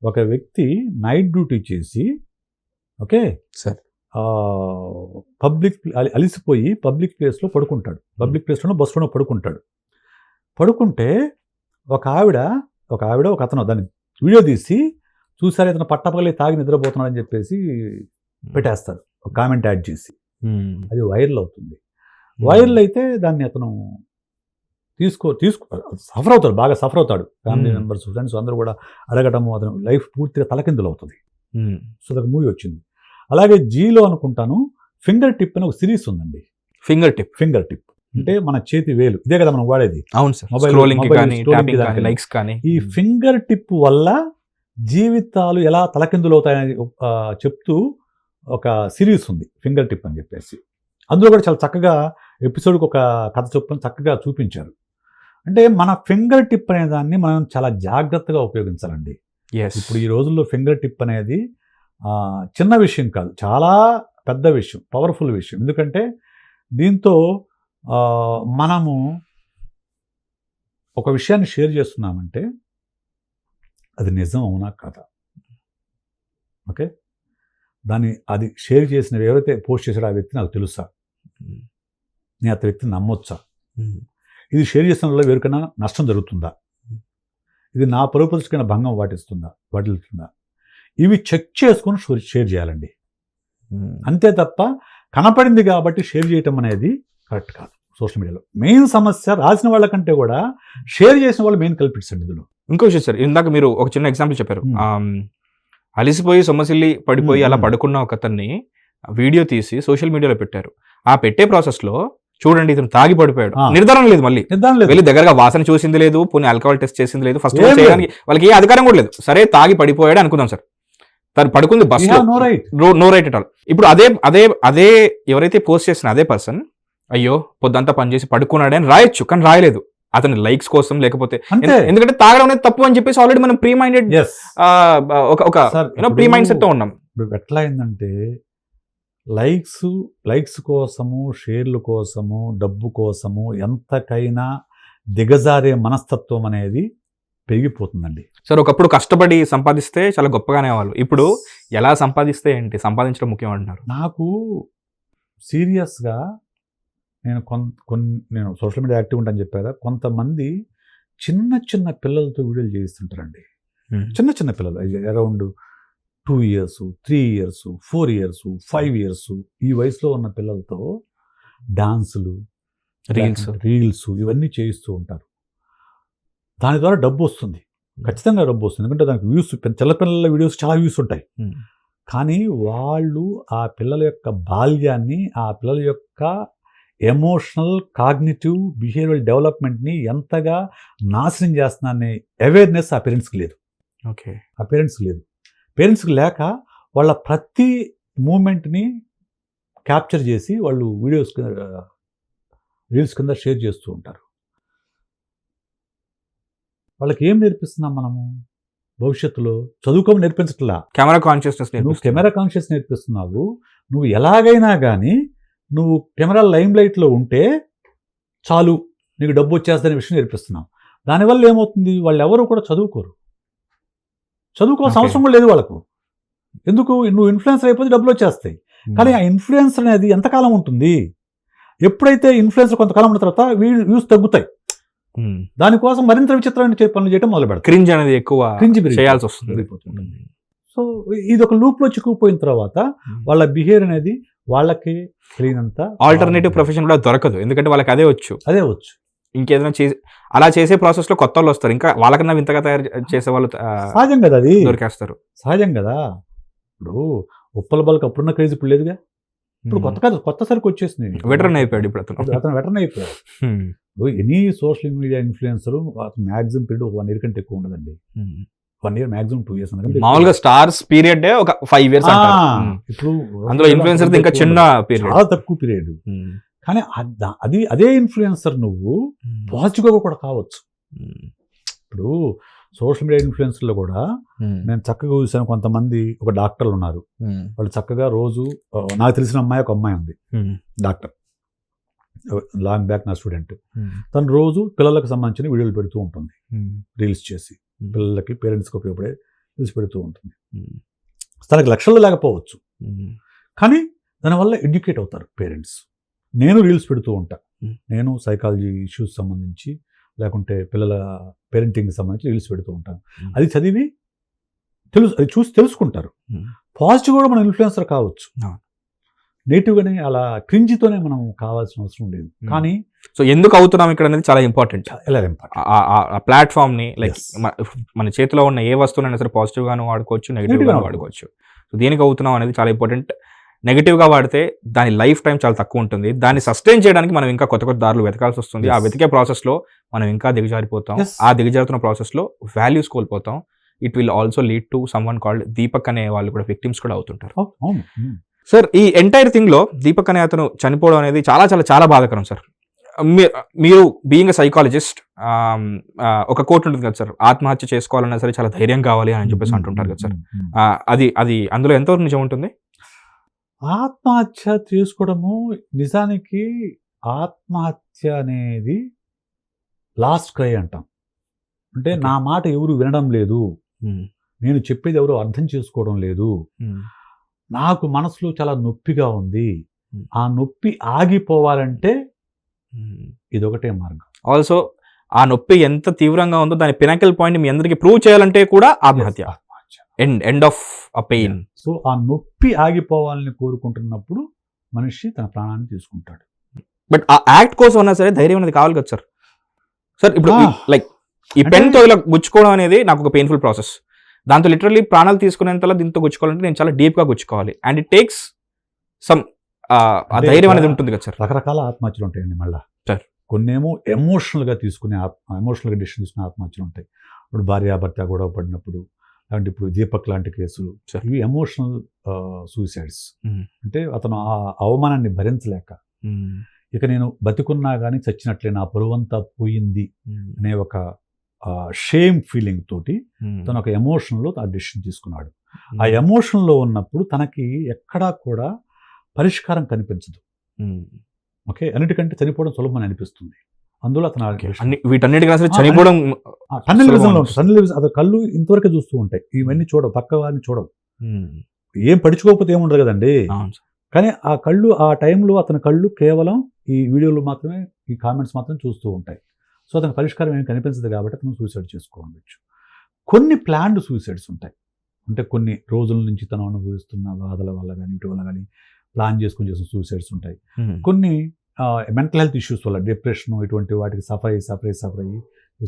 ఒక వ్యక్తి నైట్ డ్యూటీ చేసి, ఓకే సార్, అలిసిపోయి పబ్లిక్ ప్లేస్లో పడుకుంటాడు, పబ్లిక్ ప్లేస్లోనో బస్సులోనో పడుకుంటే ఒక ఆవిడ ఒక అతను దాన్ని వీడియో తీసి చూసారు, ఇతను పట్టపగలి తాగి నిద్రపోతున్నాడని చెప్పేసి పెట్టేస్తారు, ఒక కామెంట్ యాడ్ చేసి, అది వైరల్ అవుతుంది. వైరల్ అయితే దాన్ని అతను సఫర్ అవుతాడు, బాగా సఫర్ అవుతాడు. ఫ్యామిలీ మెంబర్స్, ఫ్రెండ్స్ అందరూ కూడా అడగటము, అతను లైఫ్ పూర్తిగా తలకిందులు అవుతుంది. సో ఒక మూవీ వచ్చింది. అలాగే జీలో అనుకుంటాను ఫింగర్ టిప్ అని ఒక సిరీస్ ఉందండి. ఫింగర్ టిప్ అంటే మన చేతి వేలు, ఇదే కదా మనం వాడేది. అవును సార్, ఈ ఫింగర్ టిప్ వల్ల జీవితాలు ఎలా తలకిందులు అవుతాయని చెప్తూ ఒక సిరీస్ ఉంది, ఫింగర్ టిప్ అని చెప్పేసి. అందులో కూడా చాలా చక్కగా ఎపిసోడ్కి ఒక కథ చొప్పున చక్కగా చూపించారు. అంటే మన ఫింగర్ టిప్ అనే దాన్ని మనం చాలా జాగ్రత్తగా ఉపయోగించాలండి. ఇప్పుడు ఈ రోజుల్లో ఫింగర్ టిప్ అనేది చిన్న విషయం కాదు, చాలా పెద్ద విషయం, పవర్ఫుల్ విషయం. ఎందుకంటే దీంతో మనము ఒక విషయాన్ని షేర్ చేస్తున్నామంటే అది నిజం అవునా కాదా, ఓకే, అది షేర్ చేసిన ఎవరైతే పోస్ట్ చేశాడో ఆ వ్యక్తి నాకు తెలుసా, నేను అతని వ్యక్తిని నమ్మొచ్చా, ఇది షేర్ చేసిన వల్ల ఎవరికైనా నష్టం జరుగుతుందా, ఇది నా పరువు ప్రతిష్టకైనా భంగం వాటిల్తుందా, ఇవి చెక్ చేసుకొని షేర్ చేయాలండి. అంతే తప్ప కనపడింది కాబట్టి షేర్ చేయటం అనేది కరెక్ట్ కాదు. సోషల్ మీడియాలో మెయిన్ సమస్య రాసిన వాళ్ళకంటే కూడా షేర్ చేసిన వాళ్ళు మెయిన్ కల్పిట్స్ అండి ఇందులో. ఇంకో విషయం సార్, ఇందాక మీరు ఒక చిన్న ఎగ్జాంపుల్ చెప్పారు, అలిసిపోయి సొమ్మసిల్లి పడిపోయి అలా పడుకున్న ఒక అతన్ని వీడియో తీసి సోషల్ మీడియాలో పెట్టారు. ఆ పెట్టే ప్రాసెస్ లో చూడండి ఇతను తాగి పడిపోయాడు, ఆ. నిర్ధారణ లేదు, మళ్ళీ నిర్ధారణ లేదు. వెళ్ళి దగ్గరగా వాసన చూసింది లేదు, పోనీ ఆల్కహాల్ టెస్ట్ చేసింది లేదు, ఫస్ట్ ఏం లేదు. చేయడానికి వాళ్ళకి ఏ అధికారం కూడా లేదు. సరే తాగి పడిపోయాడు అనుకుందాం సార్, తను పడుకుంది బస్ We లో, have no right. No right at all. ఇప్పుడు అదే అదే అదే ఎవరైతే పోస్ట్ చేసిన అదే పర్సన్ అయ్యో పొద్దంతా పనిచేసి పడుకున్నాడే అని రాయొచ్చు, కానీ రాయలేదు. అతని లైక్స్ కోసం లేకపోతే అంతే. ఎందుకంటే తాగడం అనేది తప్పు అని చెప్పేసి ఆల్రెడీ మనం ప్రీ మైండెడ్ Yes. ఒక Sir, ప్రీ మైండ్ సెట్ తో ఉన్నాం. ఇప్పుడు ఎట్లా అయిందంటే లైక్స్ కోసము, షేర్ల కోసము, డబ్బు కోసము ఎంతకైనా దిగజారే మనస్తత్వం అనేది పెరిగిపోతుందండి. సార్ ఒకప్పుడు కష్టపడి సంపాదిస్తే చాలా గొప్పగానే వాళ్ళు, ఇప్పుడు ఎలా సంపాదిస్తే ఏంటి, సంపాదించడం ముఖ్యం అంటున్నారు. నాకు సీరియస్గా నేను నేను సోషల్ మీడియా యాక్టివ్ ఉంటాను చెప్పా కదా, కొంతమంది చిన్న పిల్లలతో వీడియోలు చేయిస్తుంటారండి. చిన్న పిల్లలు around 2 years, 3 years, 4 years, 5 years ఈ వయసులో ఉన్న పిల్లలతో డాన్సులు, రీల్స్ ఇవన్నీ చేయిస్తూ ఉంటారు. దాని ద్వారా డబ్బు వస్తుంది, ఖచ్చితంగా డబ్బు వస్తుంది. ఎందుకంటే దానికి వ్యూస్, చిన్నపిల్లల వీడియోస్ చాలా వ్యూస్ ఉంటాయి. కానీ వాళ్ళు ఆ పిల్లల యొక్క బాల్యాన్ని, ఆ పిల్లల యొక్క ఎమోషనల్, కాగ్నిటివ్, బిహేవియరల్ డెవలప్మెంట్ని ఎంతగా నాశనం చేస్తున్నారనే అవేర్నెస్ ఆ పేరెంట్స్కి లేదు. ఓకే, ఆ పేరెంట్స్కి లేదు. పేరెంట్స్కి లేక వాళ్ళ ప్రతి మూమెంట్ని క్యాప్చర్ చేసి వాళ్ళు వీడియోస్ రీల్స్ కింద షేర్ చేస్తూ ఉంటారు. వాళ్ళకి ఏం నేర్పిస్తున్నాం మనము? భవిష్యత్తులో చదువుకోమని నేర్పించట్లా, కెమెరా కాన్షియస్నెస్. నువ్వు కెమెరా కాన్షియస్ నేర్పిస్తున్నావు. నువ్వు ఎలాగైనా కానీ నువ్వు కెమెరా లైమ్ లైట్లో ఉంటే చాలు, నీకు డబ్బు వచ్చేస్తుందనే విషయం నేర్పిస్తున్నావు. దానివల్ల ఏమవుతుంది, వాళ్ళు ఎవరు కూడా చదువుకోవాల్సిన అవసరం కూడా లేదు వాళ్ళకు. ఎందుకు? నువ్వు ఇన్ఫ్లుయెన్సర్ అయిపోతే డబ్బులు వచ్చేస్తాయి. కానీ ఆ ఇన్ఫ్లుయెన్సర్ అనేది ఎంతకాలం ఉంటుంది? ఎప్పుడైతే ఇన్ఫ్లుయెన్సర్ కొంతకాలం ఉన్న తర్వాత వ్యూస్ తగ్గుతాయి. దానికోసం మరింత విచిత్రమైన పనులు చేయడం మొదలు పెడతారు. క్రింజ్ అనేది ఎక్కువ చేయాల్సి వస్తుంది. సో ఇది ఒక లూప్ లో చిక్కుపోయిన తర్వాత వాళ్ళ బిహేవియర్ అనేది వాళ్ళకి తెలియనంత ఆల్టర్నేటివ్ ప్రొఫెషన్ కూడా దొరకదు, ఎందుకంటే వాళ్ళకి అదే వచ్చు. ఇంకేదైనా అలా చేసే ప్రాసెస్ లో కొత్త వాళ్ళు వస్తారు, ఇంకా వాళ్ళకన్నా వింతగా తయారు చేసే వాళ్ళు సహజం కదా, అది దొరికేస్తారు. సహజం కదా. ఇప్పుడు ఉప్పల బల్క్ అప్పుడున్న క్రేజ్ ఇప్పుడు లేదుగా. ఇప్పుడు కొత్త సరికి వచ్చేసింది. వెటరన్ అయిపోయాడు ఇప్పుడు అతను వెటరన్ అయిపోయాడు. Any social media influencer maximum period 1 year కంటే ఎక్కువ ఉండదండి. 1 year మ్యాక్సిమం 2 years. మామూలుగా స్టార్స్ పీరియడ్ ఒక 5 years అంటారు. ఇప్పుడు అందులో ఇన్ఫ్లుయెన్సర్ ఇంకా చిన్న పీరియడ్, చాలా తక్కువ పీరియడ్. కానీ అదే ఇన్ఫ్లుయెన్సర్ నువ్వు పాజిటివ్గా కూడా కావచ్చు. ఇప్పుడు సోషల్ మీడియా ఇన్ఫ్లుయెన్సర్లో కూడా నేను చక్కగా చూసాను, కొంతమంది ఒక డాక్టర్లు ఉన్నారు. వాళ్ళు చక్కగా రోజు, నాకు తెలిసిన ఒక అమ్మాయి ఉంది డాక్టర్, లాంగ్ బ్యాక్ నా స్టూడెంట్. తను రోజు పిల్లలకు సంబంధించిన వీడియోలు పెడుతూ ఉంటుంది, రీల్స్ చేసి పిల్లలకి, పేరెంట్స్కి ఉపయోగపడే రీల్స్ పెడుతూ ఉంటుంది. తనకి లక్షల్లో లేకపోవచ్చు, కానీ దానివల్ల ఎడ్యుకేట్ అవుతారు పేరెంట్స్. నేను రీల్స్ పెడుతూ ఉంటా, నేను సైకాలజీ ఇష్యూస్ సంబంధించి లేకుంటే పిల్లల పేరెంటింగ్కి సంబంధించి రీల్స్ పెడుతూ ఉంటాను. అది చదివి అది చూసి తెలుసుకుంటారు. పాజిటివ్ కూడా మనం ఇన్ఫ్లుయెన్సర్ కావచ్చు, నెగిటివ్గానే అలా క్రింజితోనే మనం కావాల్సిన అవసరం లేదు. కానీ సో ఎందుకు అవుతున్నాం ఇక్కడ అనేది చాలా ఇంపార్టెంట్. ఆ ప్లాట్ఫామ్ ని లైక్ మన చేతిలో ఉన్న ఏ వస్తువునైనా సరే పాజిటివ్ గాను వాడుకోవచ్చు, నెగిటివ్ గాను వాడుకోవచ్చు. సో దేనికి అవుతున్నాం అనేది చాలా ఇంపార్టెంట్. నెగిటివ్గా వాడితే దాని లైఫ్ టైం చాలా తక్కువ ఉంటుంది. దాన్ని సస్టైన్ చేయడానికి మనం ఇంకా కొత్త దారులు వెతకాల్సి వస్తుంది. ఆ వెతికే ప్రాసెస్లో మనం ఇంకా దిగజారిపోతాం. ఆ దిగజారుతున్న ప్రాసెస్లో వాల్యూస్ కోల్పోతాం. It will also lead to someone called Deepak అనే వాళ్ళు కూడా విక్టిమ్స్ కూడా అవుతుంటారు. సార్ ఈ ఎంటైర్ థింగ్ లో దీపక్ అనే అతను చనిపోవడం అనేది చాలా చాలా చాలా బాధాకరం సార్. మీరు బీయింగ్ అ సైకాలజిస్ట్, ఒక కోట్ ఉంటుంది కదా సార్, ఆత్మహత్య చేసుకోవాలన్నా సరే చాలా ధైర్యం కావాలి అని చెప్పేసి అంటుంటారు కదా సార్. అది అందులో ఎంతవరకు నిజం ఉంటుంది? ఆత్మహత్య చేసుకోవడము నిజానికి, ఆత్మహత్య అనేది లాస్ట్ క్రై అంటాం. అంటే నా మాట ఎవరు వినడం లేదు, నేను చెప్పేది ఎవరు అర్థం చేసుకోవడం లేదు, నాకు మనసులో చాలా నొప్పిగా ఉంది, ఆ నొప్పి ఆగిపోవాలంటే ఇదొకటే మార్గం. ఆల్సో ఆ నొప్పి ఎంత తీవ్రంగా ఉందో దాని పినాకిల్ పాయింట్ మీ అందరికి ప్రూవ్ చేయాలంటే కూడా ఆత్మహత్య, end of a pain. So ఆ నొప్పి ఆగిపోవాలని కోరుకుంటున్నప్పుడు మనిషి తన ప్రాణాన్ని తీసుకుంటాడు. బట్ ఆ యాక్ట్ కోసం అన్నా సరే ధైర్యం అనేది కావాలి కదా సార్. సార్ ఇప్పుడు లైక్ ఈ పెన్ తో ఇలా గుచ్చుకోవడం అనేది నాకు ఒక పెయిన్ఫుల్ ప్రాసెస్. దాంతో లిటరల్లీ ప్రాణాలు తీసుకునేంతలా దీంతో గుచ్చుకోవాలంటే నేను చాలా డీప్గా గుచ్చుకోవాలి. అండ్ ఇట్ టేక్స్ సమ్ ఆ ధైర్యం అనేది ఉంటుంది కదా సార్. రకరకాల ఆత్మహత్యలు ఉంటాయండి మళ్ళా. సార్. కొన్నేమో ఎమోషనల్గా ఎమోషనల్గా డిసిషన్ తీసుకునే ఆత్మహత్యలు ఉంటాయి. ఇప్పుడు భార్యాభర్త గొడవ పడినప్పుడు, అలాంటి ఇప్పుడు దీపక్ లాంటి కేసులు, సార్. ఇవి ఎమోషనల్ సూసైడ్స్. మ్మ్. అంటే అతను ఆ అవమానాన్ని భరించలేక, ఇక నేను బతికున్నా కానీ చచ్చినట్లే, నా పరువంతా పోయింది అనే ఒక షేమ్ ఫీలింగ్ తోటి తను ఒక ఎమోషన్లో ఆ డిసిషన్ తీసుకున్నాడు. ఆ ఎమోషన్లో ఉన్నప్పుడు తనకి ఎక్కడా కూడా పరిష్కారం కనిపించదు. ఓకే, అన్నిటికంటే చనిపోవడం సులభమని అనిపిస్తుంది. అందులో అతను వీటన్నిటికన్నా సరే చనిపోవడం టన్నెల్ విజన్లో ఉంటుంది. టన్నెల్ విజన్, అది కళ్ళు ఇంతవరకే చూస్తూ ఉంటాయి, ఇవన్నీ చూడవు, పక్క వారిని చూడవు. ఏం పడుచుకోకపోతే ఏముండదు కదండి. కానీ ఆ కళ్ళు ఆ టైంలో అతని కళ్ళు కేవలం ఈ వీడియోలు మాత్రమే, ఈ కామెంట్స్ మాత్రమే చూస్తూ ఉంటాయి. సో అతనికి పరిష్కారం ఏమి కనిపించదు కాబట్టి అతను సూసైడ్ చేసుకోవచ్చు. కొన్ని ప్లాన్డ్ సూసైడ్స్ ఉంటాయి. అంటే కొన్ని రోజుల నుంచి తను అనుభవిస్తున్న బాధల వల్ల కానీ వీటి వల్ల కానీ ప్లాన్ చేసుకుని చేసిన సూసైడ్స్ ఉంటాయి. కొన్ని మెంటల్ హెల్త్ ఇష్యూస్ వల్ల, డిప్రెషన్ ఇటువంటి వాటికి సఫర్ అయ్యి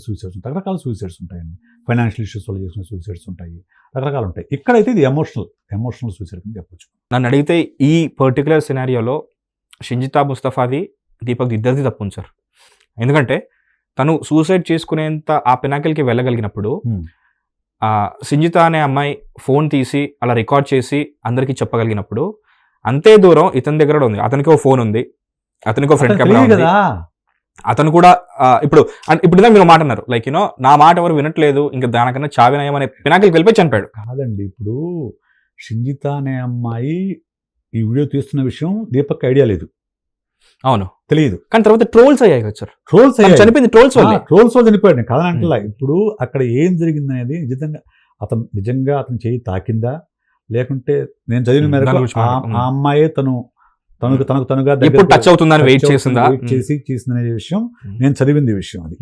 సూసైడ్స్ ఉంటాయి. రకరకాల సూసైడ్స్ ఉంటాయండి. ఫైనాన్షియల్ ఇష్యూస్ వల్ల చేసిన సూసైడ్స్ ఉంటాయి, రకరకాలు ఉంటాయి. ఇక్కడైతే ఇది ఎమోషనల్ సూసైడ్ అని చెప్పొచ్చు. నన్ను అడిగితే ఈ పర్టికులర్ సినారియోలో షింజితా ముస్తఫాది, దీపక్ ఇద్దరిది తప్పు ఉంది సార్. ఎందుకంటే తను సూసైడ్ చేసుకునేంత ఆ పినాకిల్కి వెళ్ళగలిగినప్పుడు షింజిత అనే అమ్మాయి ఫోన్ తీసి అలా రికార్డ్ చేసి అందరికీ చెప్పగలిగినప్పుడు అంతే దూరం ఇతని దగ్గర ఉంది. అతనికి ఒక ఫోన్ ఉంది, అతనికి ఒక ఫ్రంట్ కెమెరా ఉంది. అతను కూడా ఇప్పుడు మీరు మాట అన్నారు, లైక్ యూనో నా మాట ఎవరు వినట్లేదు, ఇంకా దానికన్నా చావినయం అనే పినాకిల్కి వెళ్ళిపోయి చనిపోయాడు. కాదండి, ఇప్పుడు షింజిత అనే అమ్మాయి ఈ వీడియో తీస్తున్న విషయం దీపక్ ఐడియా లేదు. అవును, తెలియదు. కానీ తర్వాత ట్రోల్స్ అయ్యాయి కదా సార్. ట్రోల్స్ చనిపోయింది ట్రోల్స్ వల్ల చనిపోయాడు కాదనంటలా. ఇప్పుడు అక్కడ ఏం జరిగింది అనేది నిజంగా అతను చేయి తాకిందా, లేకుంటే నేను చదివిన మేరకు ఆ అమ్మాయే తనగా టచ్ అవుతుందని వెయిట్ చేసిందనే విషయం నేను చదివింది విషయం. అది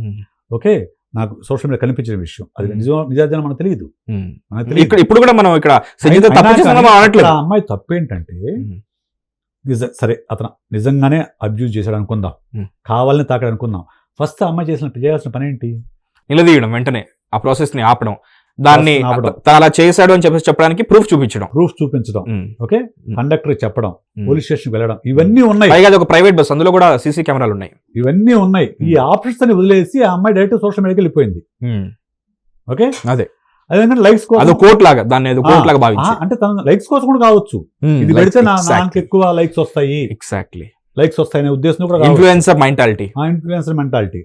ఓకే, నాకు సోషల్ మీడియా కనిపించిన విషయం. అది నిజాజనం మనకు తెలియదు. ఇప్పుడు కూడా మనం ఇక్కడ ఆ అమ్మాయి తప్పేంటంటే, సరే అతను నిజంగానే అబ్యూజ్ చేశాడు అనుకుందాం, కావాలని తాకాడు అనుకుందాం. ఫస్ట్ అమ్మాయి చేయాల్సిన పని ఏంటి? నిలదీయడం, వెంటనే ఆ ప్రాసెస్ ని ఆపడం, దాన్ని అలా చేశాడు అని చెప్పడానికి ప్రూఫ్ చూపించడం. ఓకే, కండక్టర్ చెప్పడం, పోలీస్ స్టేషన్ వెళ్ళడం, ఇవన్నీ ఉన్నాయి. పైగా ఒక ప్రైవేట్ బస్, అందులో కూడా సీసీ కెమెరాలు ఉన్నాయి, ఇవన్నీ ఉన్నాయి. ఈ ఆప్షన్స్ అని వదిలేసి ఆ అమ్మాయి డైరెక్ట్ సోషల్ మీడియాకి వెళ్ళిపోయింది. ఓకే, అదేంటంటే లైక్స్ కోసం, కోర్ట్ లాగా దాన్ని కోర్ట్ లాగా భావించి, అంటే తన లైక్స్ కోసం కూడా కావచ్చు. ఇది పెడితే నాకు ఎక్కువ లైక్స్ వస్తాయి, లైక్స్ వస్తాయనే ఉద్దేశం కూడా. Influencer mentality.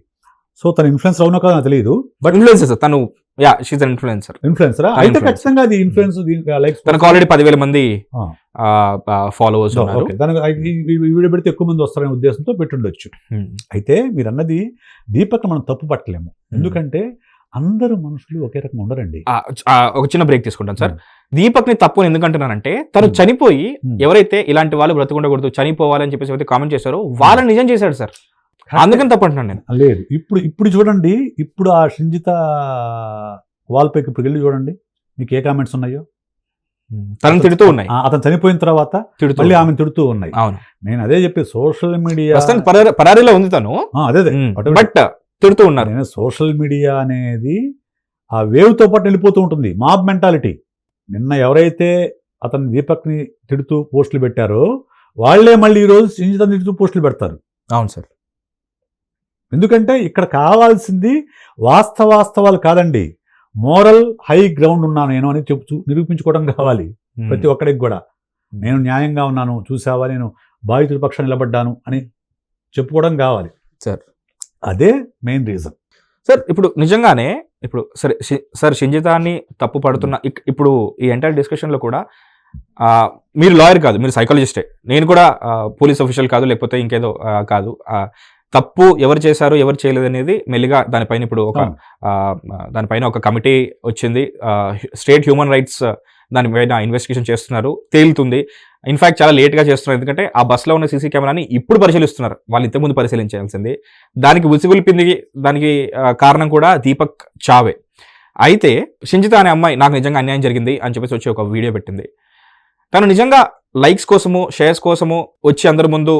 సో తన ఇన్ఫ్లుయెన్సర్ అవునో కదా నాకు తెలియదు, బట్ ఇన్ఫ్లుయెన్సర్ తను ఇన్ఫ్లుయెన్సర్ అయితే ఖచ్చితంగా అది ఇన్ఫ్లుయెన్స్. లైక్స్ తనకు ఆల్రెడీ 10,000 మంది ఫాలోవర్స్ ఉన్నారు. వీడియో పెడితే ఎక్కువ మంది వస్తారనే ఉద్దేశంతో పెట్టుండొచ్చు. అయితే మీరు అన్నది దీపక్ మనం తప్పు పట్టలేము, ఎందుకంటే అందరూ మనుషులు ఒకే రకం ఉండరండి. ఒక చిన్న బ్రేక్ తీసుకుంటాను సార్. దీపక్ ని తప్పు ఎందుకంటున్నానంటే, తను చనిపోయి ఎవరైతే ఇలాంటి వాళ్ళు బ్రతకుండకూడదు, చనిపోవాలని చెప్పేసి కామెంట్ చేశారో వాళ్ళని నిజం చేశాడు సార్. అందుకని తప్పంటున్నాను నేను. లేదు, ఇప్పుడు చూడండి, ఇప్పుడు ఆ షింజిత వాల్పైకి ఇప్పుడు వెళ్ళి చూడండి, మీకు ఏ కామెంట్స్ ఉన్నాయో. తనను తిడుతూ ఉన్నాయి, అతను చనిపోయిన తర్వాత మళ్ళీ ఆమెను తిడుతూ ఉన్నాయి. అవును, నేను అదే చెప్పి సోషల్ మీడియా పరారీలో ఉంది తను, అదే బట్ తిడుతూ ఉన్నారు. నేను సోషల్ మీడియా అనేది ఆ వేవ్తో పాటు వెళ్ళిపోతూ ఉంటుంది, మాబ్ మెంటాలిటీ. నిన్న ఎవరైతే అతను దీపక్ని తిడుతూ పోస్టులు పెట్టారో వాళ్లే మళ్ళీ ఈరోజు షింజితని తిడుతూ పోస్టులు పెడతారు. అవును సార్, ఎందుకంటే ఇక్కడ కావాల్సింది వాస్తవాలు కాదండి, మోరల్ హై గ్రౌండ్ ఉన్నాను నేను అని నిరూపించుకోవడం కావాలి ప్రతి ఒక్కడికి కూడా. నేను న్యాయంగా ఉన్నాను, చూసావా నేను బాధితుల పక్షాన్ని నిలబడ్డాను అని చెప్పుకోవడం కావాలి సార్. అదే మెయిన్ రీజన్ సార్. ఇప్పుడు నిజంగానే ఇప్పుడు సరే సార్, షింజితాన్ని తప్పు పడుతున్న ఇప్పుడు ఈ ఎంటైర్ డిస్కషన్లో కూడా మీరు లాయర్ కాదు, మీరు సైకాలజిస్టే. నేను కూడా పోలీస్ అఫీషియల్ కాదు, లేకపోతే ఇంకేదో కాదు. తప్పు ఎవరు చేశారు ఎవరు చేయలేదు అనేది మెల్లిగా దానిపైన ఇప్పుడు దానిపైన ఒక కమిటీ వచ్చింది. స్టేట్ హ్యూమన్ రైట్స్ దానిపైన ఇన్వెస్టిగేషన్ చేస్తున్నారు, తేలుతుంది. ఇన్ఫాక్ట్ చాలా లేట్గా చేస్తున్నారు, ఎందుకంటే ఆ బస్సులో ఉన్న సీసీ కెమెరాని ఇప్పుడు పరిశీలిస్తున్నారు, వాళ్ళు ఇంతకుముందు పరిశీలించాల్సింది. దానికి ఉసిగొల్పింది, దానికి కారణం కూడా దీపక్ చావే. అయితే షింజిత అనే అమ్మాయి నాకు నిజంగా అన్యాయం జరిగింది అని చెప్పేసి వచ్చి ఒక వీడియో పెట్టింది. తను నిజంగా లైక్స్ కోసము షేర్స్ కోసము వచ్చి అందరి ముందు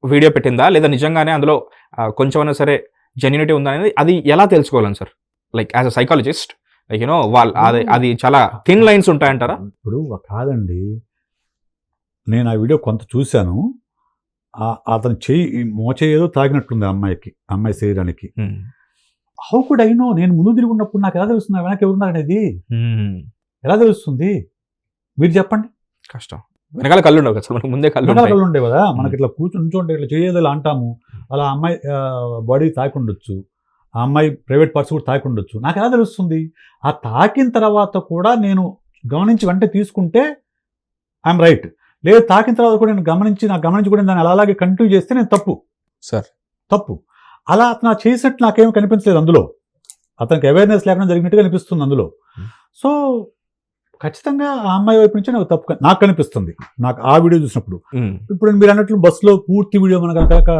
వీడియో పెట్టిందా, లేదా నిజంగానే అందులో కొంచెమైనా సరే జెన్యూనిటీ ఉందా అనేది అది ఎలా తెలుసుకోవాలని sir? Like as a psychologist, like you know అది చాలా థిన్ లైన్స్ ఉంటాయంటారా? ఇప్పుడు కాదండి, నేను ఆ వీడియో కొంత చూశాను. అతను మోచే ఏదో తాగినట్టుంది అమ్మాయి శరీరానికి. How could I know? నేను ముందు తిరిగి ఉన్నప్పుడు నాకు ఎలా తెలుస్తుంది వెనక ఎవరున్నారు అనేది? ఎలా తెలుస్తుంది మీరు చెప్పండి? కష్టం. వెనకాల కళ్ళు ఉండవు కదా, మనకు ముందే కళ్ళు ఉండేవి కదా. మనకి ఇట్లా కూర్చుంటే ఇట్లా చేయదు ఇలా అంటాము. అలా అమ్మాయి బాడీ తాకుండొచ్చు, ఆ అమ్మాయి ప్రైవేట్ పార్ట్స్ కూడా తాకుండొచ్చు. నాకు ఎలా తెలుస్తుంది? ఆ తాకిన తర్వాత కూడా నేను గమనించి వెంటనే తీసుకుంటే ఐఎమ్ రైట్. లేదు తాకిన తర్వాత కూడా నేను గమనించి కూడా దాన్ని అలాగే కంటిన్యూ చేస్తే నేను తప్పు. అలా అతను చేసినట్టు నాకేమీ కనిపించలేదు అందులో. అతనికి అవేర్నెస్ లేకుండా జరిగినట్టుగా కనిపిస్తుంది అందులో. సో ఖచ్చితంగా ఆ అమ్మాయి వైపు నుంచి నాకు కనిపిస్తుంది, నాకు ఆ వీడియో చూసినప్పుడు. ఇప్పుడు మీరు అన్నట్లు బస్సులో పూర్తి వీడియో మనకు కనుక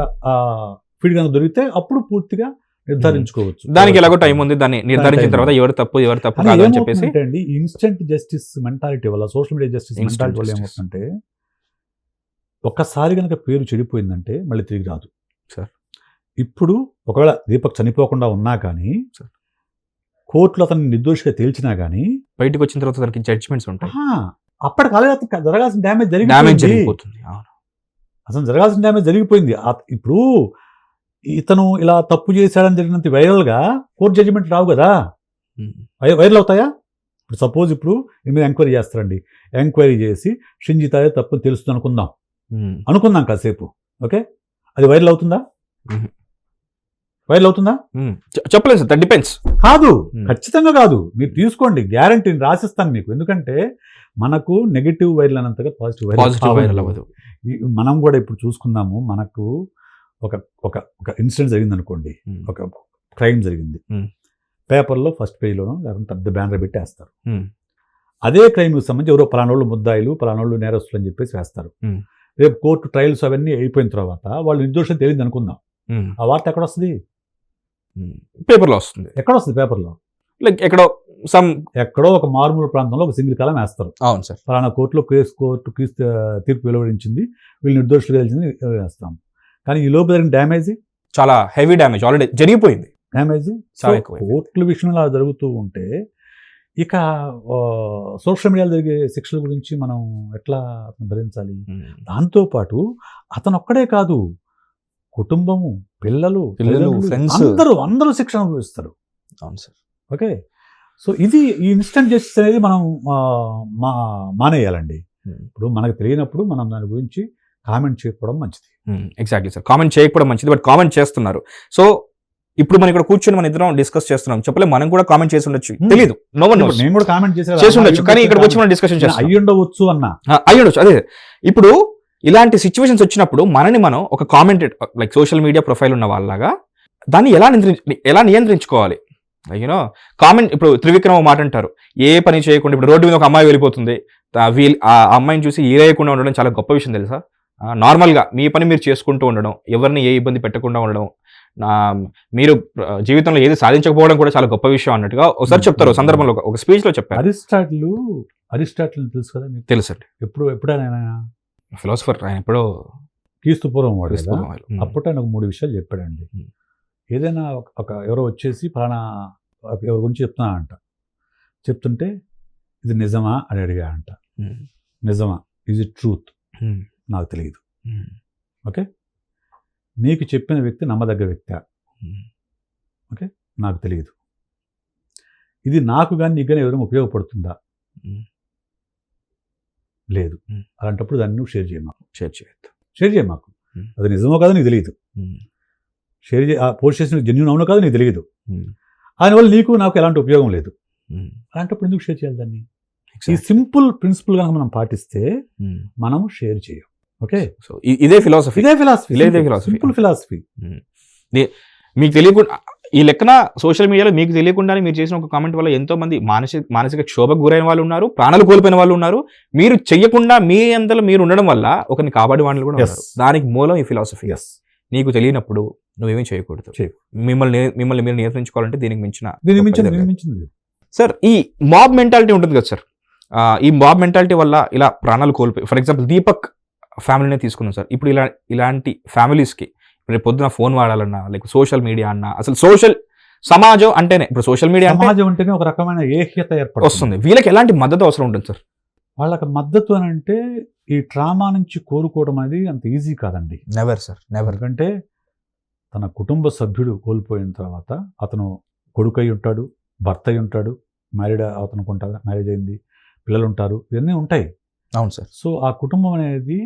ఫీడ్ కనుక దొరికితే అప్పుడు పూర్తిగా నిర్ధారించుకోవచ్చు. దానికి ఎలాగో టైం ఉంది, దాన్ని నిర్ధారించిన తర్వాత ఎవరు తప్పు కాదని చెప్పేసి. అండి ఇన్స్టెంట్ జస్టిస్ మెంటాలిటీ వల్ల, సోషల్ మీడియా జస్టిస్ మెంటాలిటీ వల్ల ఏమవుతుందంటే, ఒక్కసారి కనుక పేరు చెడిపోయిందంటే మళ్ళీ తిరిగి రాదు సార్. ఇప్పుడు ఒకవేళ దీపక్ చనిపోకుండా ఉన్నా కానీ, కోర్టులో అతను నిర్దోషిగా తేల్చినా కానీ, బయటకు వచ్చిన తర్వాత దానికి జడ్జిమెంట్స్ ఉంటాయి. అప్పటి కాలేదు జరగాల్సిన డ్యామేజ్ జరిగిపోతుంది. అసలు జరగాల్సిన డ్యామేజ్ జరిగిపోయింది. ఇప్పుడు ఇతను ఇలా తప్పు చేశాడని జరిగినంత వైరల్గా కోర్టు జడ్జిమెంట్ రావు కదా, వైరల్ అవుతాయా? ఇప్పుడు సపోజ్ ఇప్పుడు మీరు ఎంక్వైరీ చేస్తారండి, ఎంక్వైరీ చేసి షింజిత్ తప్పు తెలుస్తుంది అనుకుందాం కాసేపు, ఓకే, అది వైరల్ అవుతుందా? చెప్పలేదు సార్, డిపెండ్స్. కాదు, ఖచ్చితంగా కాదు. మీరు తీసుకోండి, గ్యారంటీని రాసిస్తాను మీకు. ఎందుకంటే మనకు నెగిటివ్ వైరల్ అన్నంతగా పాజిటివ్ వైరల్ అవ్వదు. మనం కూడా ఇప్పుడు చూసుకుందాము, మనకు ఒక ఇన్సిడెంట్ జరిగింది అనుకోండి, ఒక క్రైమ్ జరిగింది, పేపర్లో ఫస్ట్ పేజ్లోనో లేకపోతే పెద్ద బ్యానర్ పెట్టి వేస్తారు. అదే క్రైమ్కి సంబంధించి ఎవరో పలానోళ్ళు ముద్దాయిలు, పలానోళ్ళు నేరస్తులు అని చెప్పేసి వేస్తారు. రేపు కోర్టు ట్రయల్స్ అవన్నీ అయిపోయిన తర్వాత వాళ్ళు నిర్దోషం తెలియదు అనుకుందాం, ఆ వార్త ఎక్కడ వస్తుంది? పేపర్లో వస్తుంది. ఎక్కడ వస్తుంది? పేపర్లో లైక్ ఎక్కడో ఒక మారుమూల ప్రాంతంలో ఒక సింగిల్ కాలం వేస్తారు. అవును సార్, పలానా కోర్టులో కోర్టు తీర్పు వెలువరించింది, వీళ్ళు నిర్దోషులు తెలిసింది వేస్తాం. కానీ ఈ లోపు జరిగిన డ్యామేజ్ చాలా హెవీ డ్యామేజ్ ఆల్రెడీ జరిగిపోయింది. డ్యామేజ్ చాలా ఎక్కువ. కోర్టుల విషయంలో అలా జరుగుతూ ఉంటే ఇక సోషల్ మీడియాలో జరిగే శిక్షల గురించి మనం ఎట్లా భరించాలి? దాంతోపాటు అతను ఒక్కడే కాదు, కుటుంబము, పిల్లలు, ఫ్రెండ్స్ అందరూ శిక్షణ అనుభవిస్తారు. అవును సార్. ఓకే, సో ఇది ఈ ఇన్స్టెంట్ జస్టిస్ అనేది మనం మానేయాలండి. ఇప్పుడు మనకు తెలియనప్పుడు మనం దాని గురించి కామెంట్ చేయకపోవడం మంచిది. ఎగ్జాక్ట్లీ సార్, కామెంట్ చేయకపోవడం మంచిది, బట్ కామెంట్ చేస్తున్నారు. సో ఇప్పుడు మనం ఇక్కడ కూర్చొని మన ఇద్దరం డిస్కస్ చేస్తున్నాం, చెప్పలే మనం కూడా కామెంట్ చేసి ఉండొచ్చు, తెలియదు, నేను కూడా కామెంట్ చేసి ఉండొచ్చు, కానీ ఇక్కడికి వచ్చి మనం డిస్కషన్ చేస్తాం. అయ్యుండవచ్చు అయ్యుండొచ్చు. అదే ఇప్పుడు ఇలాంటి సిచ్యువేషన్స్ వచ్చినప్పుడు మనని మనం ఒక commented like social media profile ఉన్న వాళ్ళలాగా దాన్ని ఎలా నియంత్రించుకోవాలి? లైక్ యూనో కామెంట్, ఇప్పుడు త్రివిక్రమ మాట అంటారు, ఏ పని చేయకుండా ఇప్పుడు రోడ్డు మీద ఒక అమ్మాయి వెళ్ళిపోతుంది, ఆ అమ్మాయిని చూసి ఏరేయకుండా ఉండడం చాలా గొప్ప విషయం తెలుసా? నార్మల్గా మీ పని మీరు చేసుకుంటూ ఉండడం, ఎవరిని ఏ ఇబ్బంది పెట్టకుండా ఉండడం, మీరు జీవితంలో ఏది సాధించకపోవడం కూడా చాలా గొప్ప విషయం అన్నట్టుగా ఒకసారి చెప్తారు సందర్భంలో, ఒక స్పీచ్ లో చెప్పారు. అరిస్టాటిల్ తెలుసు కదా మీకు? తెలుసండి. ఎప్పుడైనా ఫిలాసఫర్, ఆయన ఎప్పుడో క్రీస్తు పూర్వం వాడు. అప్పుడు ఆయన 3 విషయాలు చెప్పాడండి. ఏదైనా ఎవరో వచ్చేసి ఫలానా ఎవరి గురించి చెప్తుంటే ఇది నిజమా అని అడిగాడంట. నిజమా, ఈజ్ ఇట్ ట్రూత్? నాకు తెలియదు. ఓకే, నీకు చెప్పిన వ్యక్తి నమ్మదగ్గ వ్యక్తి? ఓకే, నాకు తెలియదు. ఇది నాకు కానీ నీకు కానీ ఎవరైనా ఉపయోగపడుతుందా? లేదు. అలాంటప్పుడు దాన్ని నువ్వు షేర్ చేయ మాకు. అది నిజమో కాదో నీకు తెలియదు. షేర్ పోస్ట్ చేసిన జెన్యూన్ అవునో కాదో నీకు తెలియదు. దానివల్ల నీకు నాకు ఎలాంటి ఉపయోగం లేదు. అలాంటప్పుడు ఎందుకు షేర్ చేయాలి దాన్ని? ఈ సింపుల్ ప్రిన్సిపల్ కనుక మనం పాటిస్తే మనం షేర్ చేయం. ఓకే, సో ఇదే ఫిలాసఫీ. Simple philosophy. మీకు తెలియకుండా ఈ లెక్కన సోషల్ మీడియాలో మీకు తెలియకుండానే మీరు చేసిన ఒక కామెంట్ వల్ల ఎంతో మంది మానసిక క్షోభకు గురైన వాళ్ళు ఉన్నారు, ప్రాణాలు కోల్పోయిన వాళ్ళు ఉన్నారు. మీరు చెయ్యకుండా మీ అంతలో మీరు ఉండడం వల్ల ఒకరిని కాపాడే వాళ్ళు కూడా ఉన్నారు. దానికి మూలం ఈ ఫిలాసఫీ. నీకు తెలియనప్పుడు నువ్వేమీ చేయకూడదు. మిమ్మల్ని మీరు నియంత్రించుకోవాలంటే దీనికి మించిన సార్ ఈ మాబ్ మెంటాలిటీ ఉంటుంది కదా సార్. ఈ మాబ్ మెంటాలిటీ వల్ల ఇలా ప్రాణాలు కోల్పోయి, ఫర్ ఎగ్జాంపుల్ దీపక్ ఫ్యామిలీనే తీసుకున్నాం సార్. ఇప్పుడు ఇలాంటి ఫ్యామిలీస్కి రేపు పొద్దున ఫోన్ వాడాలన్నా, లైక్ సోషల్ మీడియా అన్నా, అసలు సమాజం అంటేనే ఇప్పుడు సోషల్ మీడియా సమాజం అంటేనే ఒక రకమైన ఏహ్యత ఏర్పడుతుంది. వస్తుంది. వీళ్ళకి ఎలాంటి మద్దతు అవసరం ఉంటుంది సార్? వాళ్ళకి మద్దతు అని అంటే ఈ ట్రామా నుంచి కోరుకోవడం అనేది అంత ఈజీ కాదండి. Never sir, never. ఎందుకంటే తన కుటుంబ సభ్యుడు కోల్పోయిన తర్వాత అతను కొడుకు అయి ఉంటాడు, భర్త అయి ఉంటాడు, అతనికి ఉంటాడు, మ్యారేజ్ అయింది, పిల్లలు ఉంటారు, ఇవన్నీ ఉంటాయి. అవును సార్. సో ఆ కుటుంబం అనేది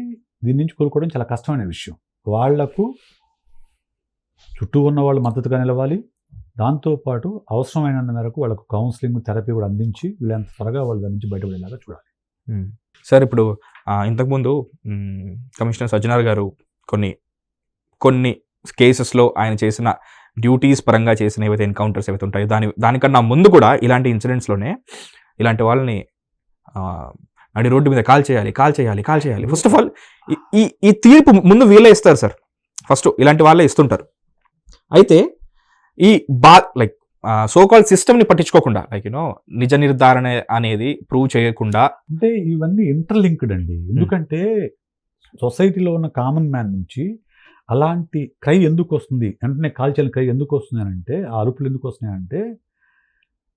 దీని నుంచి కోలుకోవడం చాలా కష్టమైన విషయం. వాళ్లకు చుట్టూ ఉన్న వాళ్ళు మద్దతుగా నిలవాలి. దాంతోపాటు అవసరమైన మేరకు వాళ్ళకు కౌన్సిలింగ్, థెరపీ కూడా అందించి వీళ్ళంత త్వరగా వాళ్ళు దాని నుంచి బయటపడేలాగా చూడాలి. సార్ ఇప్పుడు ఇంతకుముందు కమిషనర్ సజ్జనార్ గారు కొన్ని కేసెస్లో ఆయన చేసిన డ్యూటీస్ పరంగా చేసిన ఏవైతే ఎన్కౌంటర్స్ ఏవైతే ఉంటాయో దానికన్నా ముందు కూడా ఇలాంటి ఇన్సిడెంట్స్లోనే ఇలాంటి వాళ్ళని నడి రోడ్డు మీద కాల్ చేయాలి. ఫస్ట్ ఆఫ్ ఆల్ ఈ తీర్పు ముందు వీళ్ళే ఇస్తారు సార్. ఫస్ట్ ఇలాంటి వాళ్ళే ఇస్తుంటారు. అయితే ఈ లైక్ సోకాల్ సిస్టమ్ని పట్టించుకోకుండా, లైక్ నిజ నిర్ధారణ అనేది ప్రూవ్ చేయకుండా, అంటే ఇవన్నీ ఇంటర్లింక్డ్ అండి. ఎందుకంటే సొసైటీలో ఉన్న కామన్ మ్యాన్ నుంచి అలాంటి క్రై ఎందుకు వస్తుంది, వెంటనే కాల్చిన క్రై ఎందుకు వస్తుంది అని అంటే, ఆ అరుపులు ఎందుకు వస్తున్నాయంటే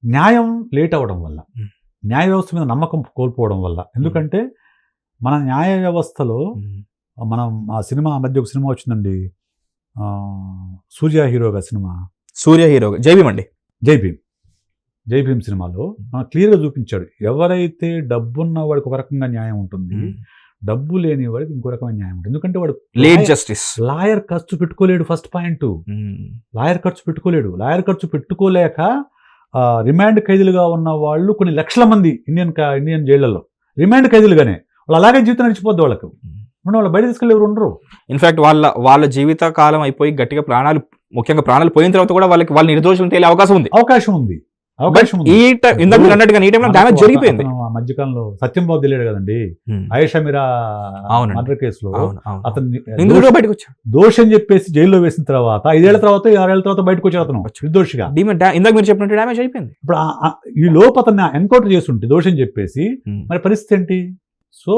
న్యాయం లేట్ అవ్వడం వల్ల, న్యాయ వ్యవస్థ మీద నమ్మకం కోల్పోవడం వల్ల. ఎందుకంటే మన న్యాయ వ్యవస్థలో మనం ఆ సినిమా మధ్య ఒక సినిమా వచ్చిందండి, సూర్య హీరోగా సినిమా, జై భీమ్ సినిమాలో మనం క్లియర్గా చూపించాడు, ఎవరైతే డబ్బున్న వాడికి ఒక రకంగా న్యాయం ఉంటుంది, డబ్బు లేని వాడికి ఇంకో రకమైన న్యాయం ఉంటుంది. ఎందుకంటే వాడు లేట్ జస్టిస్, లాయర్ ఖర్చు పెట్టుకోలేడు. ఫస్ట్ పాయింట్, లాయర్ ఖర్చు పెట్టుకోలేక రిమాండ్ ఖైదీలుగా ఉన్న వాళ్ళు కొన్ని లక్షల మంది ఇండియన్ జైళ్లలో రిమాండ్ ఖైదీలుగానే వాళ్ళు అలాగే జీవితం నడిచిపోద్ది. వాళ్ళకు వాళ్ళు బయట తీసుకెళ్ళి ఎవరు ఉండరు. ఇన్ఫాక్ట్ వాళ్ళ జీవిత కాలం అయిపోయి గట్టిగా ముఖ్యంగా ప్రాణాలు పోయిన తర్వాత కూడా వాళ్ళ నిర్దోషులు తేలే అవకాశం ఉంది. జరిగిపోయింది. మధ్యకాలంలో సత్యం బాబు తెలియదు కదండి, ఆయేషా మీరా మర్డర్ కేసులో అతను బయటకు వచ్చాడు దోషం చెప్పేసి జైల్లో వేసిన తర్వాత 5 ఏళ్ల తర్వాత 6 ఏళ్ల తర్వాత బయటకు వచ్చాడు అతను నిర్దోషిగా. ఇందాక మీరు చెప్పినట్టు డ్యామేజ్ అయిపోయింది. ఇప్పుడు ఈ లోపు అతన్ని ఎన్కౌంటర్ చేస్తుంటే దోషం చెప్పేసి మరి పరిస్థితి ఏంటి? సో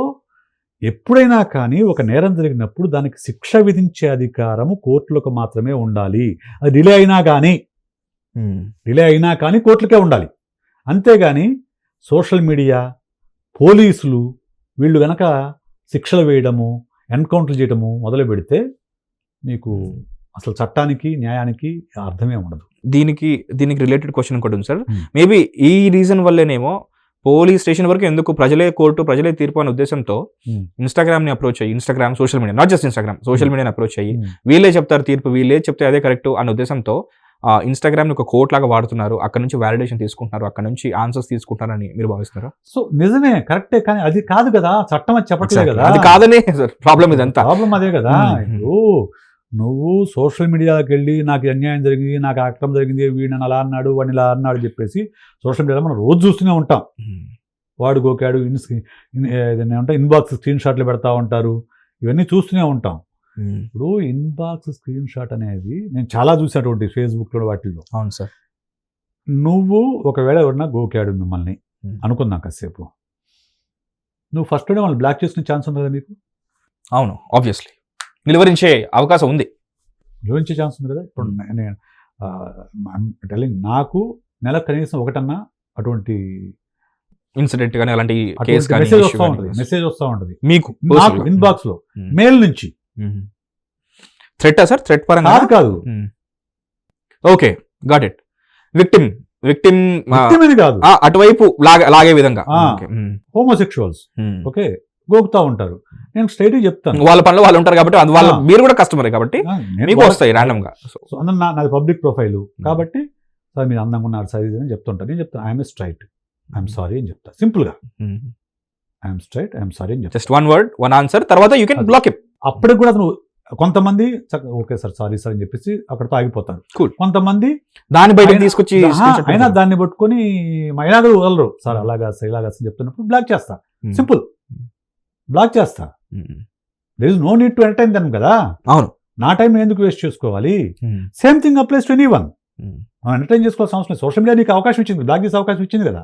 ఎప్పుడైనా కానీ ఒక నేరం జరిగినప్పుడు దానికి శిక్ష విధించే అధికారము కోర్టులకు మాత్రమే ఉండాలి. అది డిలే అయినా కానీ కోర్టులకే ఉండాలి. అంతేగాని సోషల్ మీడియా, పోలీసులు వీళ్ళు గనక శిక్షలు వేయడము, ఎన్కౌంటర్ చేయడము మొదలు పెడితే మీకు అసలు చట్టానికి, న్యాయానికి అర్థమే ఉండదు. దీనికి రిలేటెడ్ క్వశ్చన్ ఇంకోటి ఉంది సార్. మేబీ ఈ రీజన్ వల్లేనేమో పోలీస్ స్టేషన్ వరకు ఎందుకు ప్రజలే కోర్టు, ప్రజలే తీర్పు అనే ఉద్దేశంతో ఇన్స్టాగ్రామ్ని అప్రోచ్ అయ్యి, social media, not just Instagram, social మీడియాని అప్రోచ్ అయ్యి వీళ్ళే చెప్తారు తీర్పు, వీళ్ళే చెప్తే అదే కరెక్ట్ అనే ఉద్దేశంతో ఇన్స్టాగ్రామ్ని ఒక కోర్ట్ లాగా వాడుతున్నారు. అక్కడ నుంచి వ్యాలిడేషన్ తీసుకుంటున్నారు, అక్కడ నుంచి ఆన్సర్స్ తీసుకుంటారని మీరు భావిస్తున్నారా? సో నిజమే, కరెక్టే, కానీ అది కాదు కదా చట్టం, అది చెప్పట్లేదు కదా. అది కాదనే ప్రాబ్లం, ఇదంతా ప్రాబ్లం అదే కదా. నువ్వు సోషల్ మీడియాకి వెళ్ళి నాకు అన్యాయం జరిగింది, నాకు అక్రమం జరిగింది, వీడిని అలా అన్నాడు, వాడిని ఇలా అన్నాడు చెప్పేసి సోషల్ మీడియాలో మనం రోజు చూస్తూనే ఉంటాం. వాడు గోకాడు, ఇన్బాక్స్ స్క్రీన్ షాట్లు పెడతా ఉంటారు, ఇవన్నీ చూస్తూనే ఉంటాం. ఇప్పుడు ఇన్బాక్స్ స్క్రీన్ షాట్ అనేది నేను చాలా చూసినటువంటి ఫేస్బుక్లో వాటిల్లో. అవును సార్. నువ్వు ఒకవేళ ఎవరన్నా గోకాడు మిమ్మల్ని అనుకుందాం కాసేపు, నువ్వు ఫస్ట్ వాళ్ళు బ్లాక్ చేసుకునే ఛాన్స్ ఉంది కదా మీకు? అవును, ఆబ్వియస్లీ నిలువరించే అవకాశం ఉంది, నిలువరించే ఛాన్స్ ఉంది కదా. ఇప్పుడు నేను టెల్లింగ్, నాకు నెలకు కనీసం ఒకటన్నా అటువంటి ఇన్సిడెంట్ కానీ అలాంటి మెసేజ్ వస్తూ ఉంటుంది మీకు ఇన్బాక్స్ లో, మెయిల్ నుంచి. థ్రెట్టా సార్? థ్రెట్ పరంగా కాదు. Okay, got it. విక్టిమ్ కాదు, అటువైపు లాగే విధంగా హోమోసెక్షువల్స్ ఓకే గోకుతా ఉంటారు. నేను స్ట్రైట్ చెప్తాను, వాళ్ళ పనులు వాళ్ళు ఉంటారు కాబట్టి, మీరు కూడా కస్టమర్ కాబట్టి మీకు వస్తాయి ర్యాండమ్ గా. సో నాది పబ్లిక్ ప్రొఫైల్ కాబట్టి సార్ మీరు అందంగా ఉన్నారు సార్ అని చెప్తుంటారు. నేను చెప్తాను ఐఎమ్ స్ట్రైట్, ఐఎమ్ సారీ అని చెప్తా, సింపుల్ గా ఐఎమ్ స్ట్రైట్, ఐఎమ్ సారీ అని చెప్తా. Just one word, one answer, తర్వాత యూ కెన్ బ్లాక్ ఇట్. అప్పటికి కూడా అతను కొంతమంది ఓకే సార్ సారీ సార్ అని చెప్పేసి అక్కడతో ఆగిపోతారు. కొంతమంది దాన్ని బయటకు తీసుకొచ్చి అయినా దాన్ని పట్టుకొని అయినా కూడా వదలరు. సార్ అలాగా సార్ ఇలాగా అని చెప్తున్నప్పుడు బ్లాక్ చేస్తా, సింపుల్ బ్లాక్ చేస్తా. There is no need to entertain them కదా. అవును, నా టైం ఎందుకు వేస్ట్ చేసుకోవాలి? Same thing applies to anyone. మనం ఎంటర్టైన్ చేసుకోవాల్సిన అవసరం లేదు. సోషల్ మీడియా నీకు అవకాశం ఇచ్చింది, బ్లాక్ చేసే అవకాశం ఇచ్చింది కదా.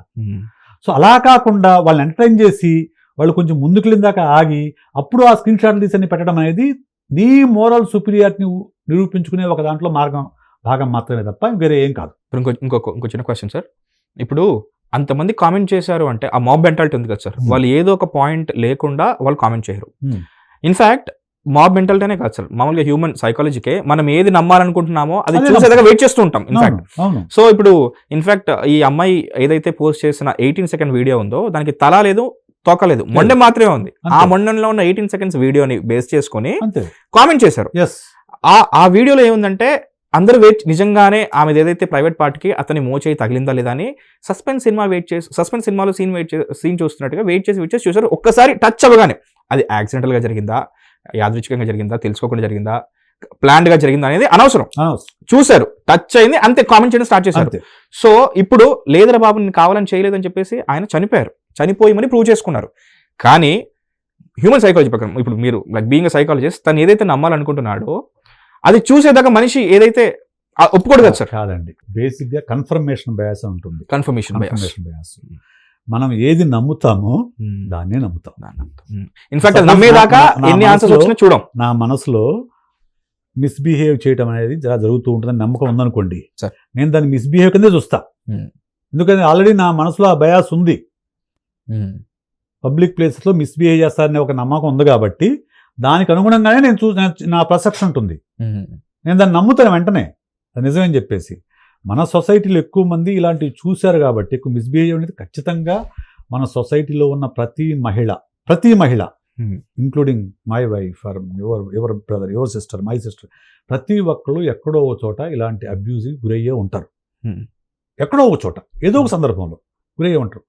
సో అలా కాకుండా వాళ్ళని ఎంటర్టైన్ చేసి వాళ్ళు కొంచెం ముందుకు వెళ్ళిందాక ఆగి అప్పుడు ఆ స్క్రీన్ షాట్లు తీసి పెట్టడం అనేది నీ మోరల్ సుపీరియారిటీని నిరూపించుకునే ఒక దాంట్లో భాగం మాత్రమే తప్ప వేరే ఏం కాదు. ఇంకో చిన్న క్వశ్చన్ సార్. ఇప్పుడు అంతమంది కామెంట్ చేశారు అంటే ఆ మాబ్ మెంటాలిటీ ఉంది కదా సార్, వాళ్ళు ఏదో ఒక పాయింట్ లేకుండా వాళ్ళు కామెంట్ చేయరు. ఇన్ఫాక్ట్ మాబ్ మెంటాలిటీ అనే కాదు సార్, మామూలుగా హ్యూమన్ సైకాలజీకే మనం ఏది నమ్మాలనుకుంటున్నామో అది చూసేదాకా వెయిట్ చేస్తూ ఉంటాం ఇన్ఫాక్ట్. సో ఇప్పుడు ఇన్ఫాక్ట్ ఈ అమ్మాయి ఏదైతే పోస్ట్ చేసిన 18 సెకండ్ వీడియో ఉందో దానికి తల లేదు తోక లేదు, మొండె మాత్రమే ఉంది. ఆ మొండెంలో ఉన్న 18 సెకండ్స్ వీడియోని బేస్ చేసుకొని కామెంట్ చేశారు. ఆ వీడియోలో ఏముందంటే అందరూ నిజంగానే ఆమె ఏదైతే ప్రైవేట్ పార్ట్కి అతని మోచేయి తగిలిందా లేదా అని సస్పెన్స్ సినిమాలో సీన్ చూస్తున్నట్టుగా వెయిట్ చేసి చూసారు. ఒక్కసారి టచ్ అవ్వగానే అది యాక్సిడెంటల్ గా జరిగిందా, యాదృచ్ఛికంగా జరిగిందా, తెలుసుకోకుండా జరిగిందా, ప్లాన్డ్ గా జరిగిందా అనేది అనవసరం. చూశారు, టచ్ అయింది, అంతే కామెంట్ చేయడం స్టార్ట్ చేశారు. సో ఇప్పుడు లేదరా బాబు నేను కావాలని చేయలేదని చెప్పేసి ఆయన చనిపోయి మరి ప్రూవ్ చేసుకున్నారు. కానీ హ్యూమన్ సైకాలజీ ప్రకారం ఇప్పుడు మీరు లైక్ బీయింగ్ సైకాలజిస్ట్ తను ఏదైతే నమ్మాలనుకుంటున్నాడో అది చూసేదాకా మనిషి ఏదైతే ఒప్పుకోడు కదా సార్. కాదండి, బేసిక్ గా కన్ఫర్మేషన్ బయాస్ ఉంటుంది. Confirmation bias. మనం ఏది నమ్ముతామో దాన్నే నమ్ముతాం. ఇన్ఫాక్ట్ నమ్మేదాకా ఎన్ని ఆన్సర్స్ వచ్చినా చూడం. నా మనసులో మిస్బిహేవ్ చేయడం అనేది జరుగుతూ ఉంటుందని నమ్మకం ఉందనుకోండి, నేను దాన్ని మిస్బిహేవ్ కిందే చూస్తా. ఎందుకంటే ఆల్రెడీ నా మనసులో ఆ బయాస్ ఉంది. పబ్లిక్ ప్లేసెస్ లో మిస్బిహేవ్ చేస్తారనే ఒక నమ్మకం ఉంది కాబట్టి దానికి అనుగుణంగానే నా పర్సెప్షన్ ఉంటుంది. నేను దాన్ని నమ్ముతాను వెంటనే, అది నిజమని చెప్పేసి. మన సొసైటీలో ఎక్కువ మంది ఇలాంటివి చూశారు కాబట్టి ఎక్కువ మిస్బిహేవ్ అనేది ఖచ్చితంగా మన సొసైటీలో ఉన్న ప్రతి మహిళ including my wife or your brother, your sister, my sister, ప్రతి ఒక్కళ్ళు ఎక్కడో ఒక చోట ఇలాంటి అబ్యూజ్కి గురయ్యే ఉంటారు. ఎక్కడో ఒక చోట ఏదో ఒక సందర్భంలో గురయ్యే ఉంటారు.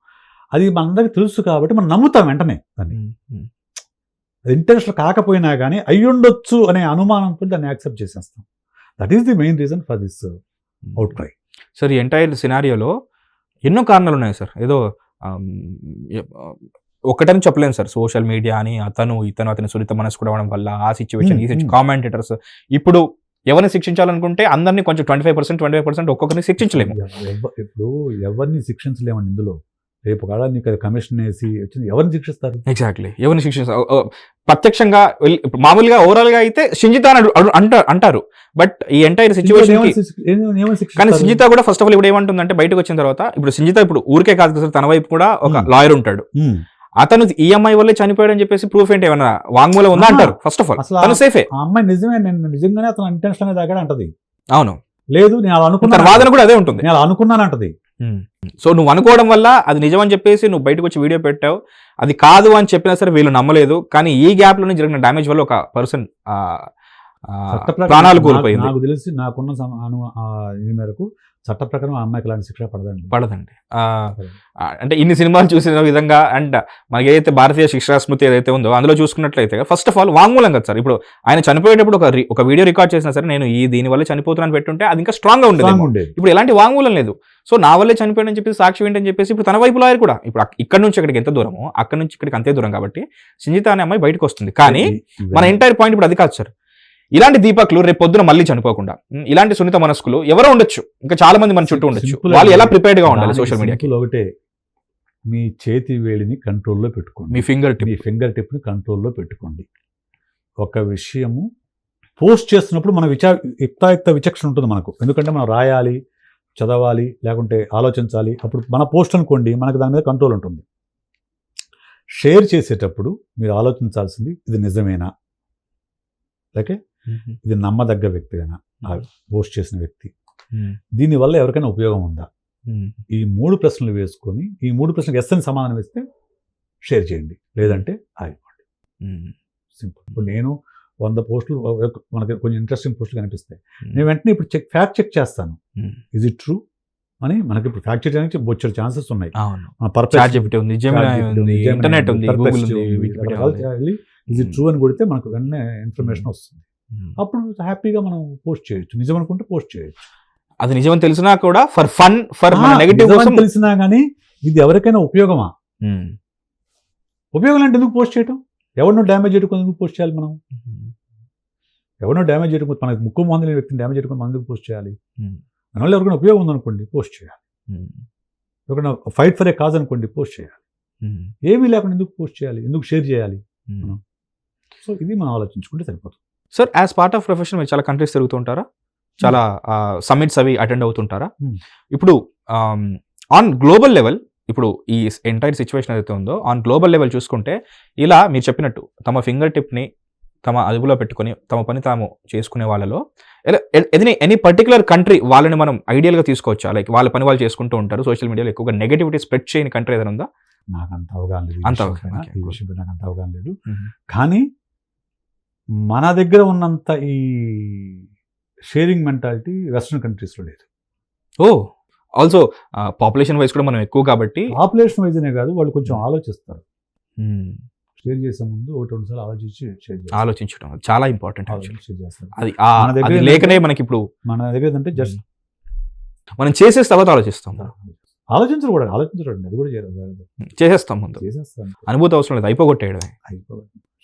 అది మనందరికీ తెలుసు కాబట్టి మనం నమ్ముతాం వెంటనే దాన్ని. ఇంటెన్షన్ కాకపోయినా కానీ అయ్యుండొచ్చు అనే అనుమానంతో దాన్ని యాక్సెప్ట్ చేసేస్తాం. That is the main reason for this out cry. Sir ఈ ఎంటైర్ సినారియోలో ఎన్నో కారణాలు ఉన్నాయి సార్. ఏదో ఒకటని చెప్పలేను సార్. సోషల్ మీడియా అని అతని సున్నిత మనసు కూడా అవడం వల్ల ఆ సిచ్యువేషన్ కామెంటేటర్స్ ఇప్పుడు ఎవరిని శిక్షించాలనుకుంటే అందరినీ కొంచెం 25% ఒక్కొక్కరిని శిక్షించలేము. ఇప్పుడు ఎవరిని శిక్షించలేమండి. ఇందులో రేపు కాడ నీకు కమిషన్ వేసి వచ్చింది ఎవరిని శిక్షిస్తారు? ఎగ్జాక్ట్లీ, ఎవరిని శిక్షిస్తారు? ప్రత్యక్షంగా మామూలుగా ఓవరాల్ గా అయితే సంజిత అంటారు. బట్ ఈ ఎంటైర్ సిచ్యువేషన్ కానీ సంజిత కూడా ఫస్ట్ ఆఫ్ ఆల్ ఇప్పుడు ఏమంటుందంటే బయటకు వచ్చిన తర్వాత ఇప్పుడు సంజిత ఇప్పుడు ఊరికే కాదు సార్, తన వైపు కూడా ఒక లాయర్ ఉంటాడు. అతను ఈఎంఐ వల్లే చనిపోయాడు అని చెప్పేసి ప్రూఫ్ ఏంటి ఏమన్నా వాంగ్మూలం ఉందా అంటారు. ఫస్ట్ ఆఫ్ ఆల్ తను సేఫే. ఆ అమ్మాయి నిజంగానే అతను ఇంటెన్షన్ తాగాడు అంటది. అవును, లేదు నేను అలా అనుకున్నాను, వాదన కూడా అదే ఉంటుంది. నేను అలా అనుకున్నాను అంటది. సో నువ్వు అనుకోవడం వల్ల అది నిజం అని చెప్పేసి నువ్వు బయటకు వచ్చి వీడియో పెట్టావు. అది కాదు అని చెప్పినా సరే వీళ్ళు నమ్మలేదు. కానీ ఈ గ్యాప్ లోనే జరిగిన డ్యామేజ్ వల్ల ఒక పర్సన్ ప్రాణాలు కోల్పోయింది. నాకు తెలిసి నాకున్న ఇది మేరకు చట్ట ప్రకారం ఆ అమ్మాయికి అలాంటి శిక్ష పడదండి. అంటే ఇన్ని సినిమాలు చూసిన విధంగా అండ్ మనకి ఏదైతే భారతీయ శిక్షా స్మృతి ఏదైతే ఉందో అందులో చూసుకున్నట్లయితే ఫస్ట్ ఆఫ్ ఆల్ వాంగ్మూలం కదా సార్. ఇప్పుడు ఆయన చనిపోయేటప్పుడు ఒక వీడియో రికార్డ్ చేసినా సరే నేను దీని వల్ల చనిపోతున్నాను పెట్టుంటే అది ఇంకా స్ట్రాంగ్ గా ఉండేది. ఇప్పుడు ఎలాంటి వాంగ్మూలం లేదు. సో నా వల్లే చనిపోయాడని చెప్పేసి సాక్షి ఏంటని చెప్పేసి ఇప్పుడు తన వైపు లాయర్ కూడా ఇప్పుడు ఇక్కడ నుంచి ఇక్కడికి ఎంత దూరమో అక్కడ నుంచి ఇక్కడికి అంతే దూరం కాబట్టి సంజిత అనే అమ్మాయి బయటకు వస్తుంది. కానీ మన ఎంటైర్ పాయింట్ ఇప్పుడు అది కాదు సార్. ఇలాంటి దీపక్లు రేపు పొద్దున మళ్ళీ చనిపోకుండా ఇలాంటి సున్నిత మనస్కులు ఎవరో ఉండొచ్చు, ఇంకా చాలా మంది మన చుట్టూ ఉండొచ్చు. వాళ్ళు ఎలా ప్రిపేర్డ్ గా ఉండాలి సోషల్ మీడియాకి? ఒకటే, మీ చేతి వేలిని కంట్రోల్లో పెట్టుకోండి. మీ ఫింగర్ టిప్ ని కంట్రోల్లో పెట్టుకోండి. ఒక విషయము పోస్ట్ చేస్తున్నప్పుడు మన యుక్తాయుక్త విచక్షణ ఉంటుంది మనకు. ఎందుకంటే మనం రాయాలి, చదవాలి, లేకుంటే ఆలోచించాలి. అప్పుడు మన పోస్ట్ అనుకోండి, మనకు దాని మీద కంట్రోల్ ఉంటుంది. షేర్ చేసేటప్పుడు మీరు ఆలోచించాల్సింది ఇది నిజమేనా, లేకే ఇది నమ్మదగ్గ వ్యక్తిగానా, పోస్ట్ చేసిన వ్యక్తి, దీనివల్ల ఎవరికైనా ఉపయోగం ఉందా, ఈ 3 ప్రశ్నలు వేసుకొని ఈ 3 ప్రశ్నలకు ఎస్ఎన్ సమాధానం ఇస్తే షేర్ చేయండి, లేదంటే ఆగిపోండి. సింపుల్. ఇప్పుడు నేను 100 పోస్టులు మనకి కొంచెం ఇంట్రెస్టింగ్ పోస్టులు కనిపిస్తాయి, నేను వెంటనే ఇప్పుడు ఫ్యాక్ట్ చెక్ చేస్తాను. ఇజ్ ఇట్ ట్రూ అని మనకి ఇప్పుడు ఫ్యాక్ట్ చెక్ చేయడానికి బొచ్చే ఛాన్సెస్ ఉన్నాయి. ఇది ట్రూ అని కొడితే మనకు వెంటనే ఇన్ఫర్మేషన్ వస్తుంది. అప్పుడు హ్యాపీగా మనం పోస్ట్ చేయొచ్చు. నిజం అనుకుంటే పోస్ట్ చేయొచ్చు. అది నిజం తెలిసినా కూడా ఫర్ ఫన్, ఫర్ నెగటివ్ తెలిసినా కానీ ఇది ఎవరికైనా ఉపయోగమా? ఉపయోగం అంటే ఎందుకు పోస్ట్ చేయటం? ఎవరినో డ్యామేజ్ చేయడం ఎందుకు పోస్ట్ చేయాలి? మనం ఎవరినో డ్యామేజ్ చేయడం, మనకు ముక్కు మొహం లేని వ్యక్తిని డ్యామేజ్ చేయడం మనం ఎందుకు పోస్ట్ చేయాలి? దానివల్ల ఎవరికైనా ఉపయోగం ఉందనుకోండి పోస్ట్ చేయాలి. ఎవరికైనా ఫైట్ ఫర్ ఏ కాజ్ అనుకోండి పోస్ట్ చేయాలి. ఏమీ లేకుండా ఎందుకు పోస్ట్ చేయాలి, ఎందుకు షేర్ చేయాలి? సో ఇది మనం ఆలోచించుకుంటే సరిపోతుంది. Sir as part of profession మీరు చాలా కంట్రీస్ తిరుగుతూ ఉంటారా, చాలా సమ్మిట్స్ అవి అటెండ్ అవుతుంటారా? ఇప్పుడు ఆన్ గ్లోబల్ లెవెల్ ఇప్పుడు ఈ ఎంటైర్ సిచ్యువేషన్ ఏదైతే ఉందో ఆన్ గ్లోబల్ లెవెల్ చూసుకుంటే ఇలా మీరు చెప్పినట్టు తమ ఫింగర్ టిప్ని తమ అదుపులో పెట్టుకొని తమ పని తాము చేసుకునే వాళ్ళలో ఎనీ పర్టికులర్ కంట్రీ వాళ్ళని మనం ఐడియల్గా తీసుకోవచ్చా? లైక్ వాళ్ళ పని వాళ్ళు చేసుకుంటూ ఉంటారు, సోషల్ మీడియాలో ఎక్కువగా నెగటివిటీ స్ప్రెడ్ చేయని కంట్రీ ఏదైనా ఉందా? నాకు అంత అవగాహన లేదు అంత ఈ విషయంపై నాకు అంత అవగాహన లేదు. కానీ మన దగ్గర ఉన్నంత ఈ షేరింగ్ మెంటాలిటీ వెస్ట్రన్ కంట్రీస్లో లేదు. ఓ ఆల్సో పాపులేషన్ వైజ్ కూడా మనం ఎక్కువ కాబట్టి పాపులేషన్ వైజ్నే కాదు, వాళ్ళు కొంచెం ఆలోచిస్తారు. షేర్ చేసే ముందు ఒకటి రెండు సార్లు ఆలోచించి షేర్ చేస్తారు. ఆలోచించడం చాలా ఇంపార్టెంట్. షేర్ చేస్తారు. అది లేకనే మనకి ఇప్పుడు మన దగ్గర ఏంటంటే జస్ట్ మనం చేసే తర్వాత ఆలోచిస్తాం. ఆలోచించరు కూడా, ఆలోచించడం అది కూడా చేయరు, చేసేస్తాం. ముందు చేసేస్తాం. అనుభూతి అవసరం లేదు, అయిపోగొట్టేయడమే.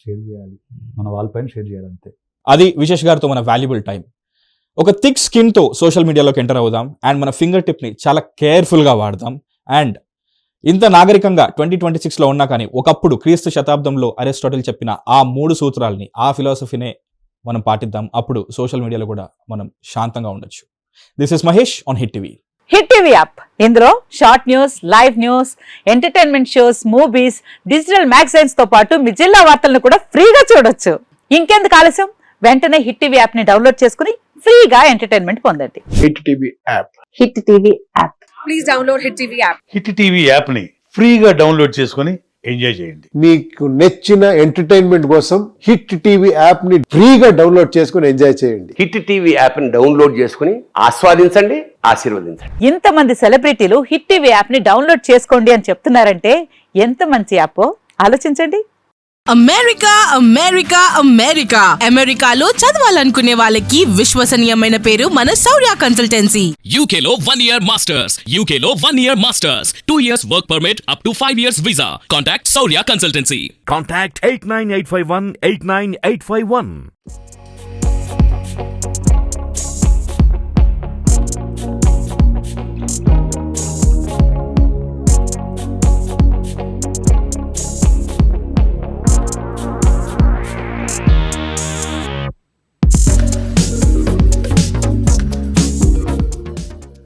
షేర్ చేయాలి, మన వాళ్ళపైన షేర్ చేయాలి అంతే. అది విశేష్ గారితో మన వాల్యుబుల్ టైం. ఒక థిక్ స్కిన్తో సోషల్ మీడియాలోకి ఎంటర్ అవుదాం అండ్ మన ఫింగర్ టిప్ని చాలా కేర్ఫుల్గా వాడదాం. అండ్ ఇంత నాగరికంగా 2026లో ఉన్నా కానీ ఒకప్పుడు క్రీస్తు శతాబ్దంలో అరిస్టాటిల్ చెప్పిన ఆ 3 సూత్రాలని, ఆ ఫిలాసఫీనే మనం పాటిద్దాం. అప్పుడు సోషల్ మీడియాలో కూడా మనం శాంతంగా ఉండొచ్చు. This is Mahesh on hit TV. Hit TV app, ఇందులో short news, live news, entertainment shows, movies, digital magazines తో పాటు మీ జిల్లా వార్తలను కూడా ఫ్రీగా చూడొచ్చు. ఇంకెందుకు ఆలస్యం, వెంటనే హిట్ టీవీ యాప్ ని డౌన్లోడ్ చేసుకుని ఫ్రీగా ఎంటర్టైన్మెంట్ పొందండి. Hit TV app. Hit TV app. Please download hit TV app. Hit TV యాప్ని ఫ్రీగా డౌన్లోడ్ చేసుకొని ఎంజాయ్ చేయండి. మీకు నచ్చిన ఎంటర్టైన్మెంట్ కోసం హిట్ టీవీ యాప్ ని ఫ్రీగా డౌన్లోడ్ చేసుకుని ఎంజాయ్ చేయండి. హిట్ టీవీ యాప్ ని డౌన్లోడ్ చేసుకుని ఆస్వాదించండి, ఆశీర్వదించండి. ఇంతమంది సెలబ్రిటీలు హిట్ టీవీ యాప్ ని డౌన్లోడ్ చేసుకోండి అని చెప్తున్నారంటే ఎంత మంచి యాప్ ఆలోచించండి. అమెరికా అమెరికా అమెరికా అమెరికాలో చదవాలనుకునే వాళ్ళకి విశ్వసనీయమైన పేరు మన శౌర్య కన్సల్టెన్సీ. UK లో 1 year masters. UK లో 1 year masters. 2 years work permit up to 5 years visa. Contact Saurya Consultancy. Contact 89851 89851.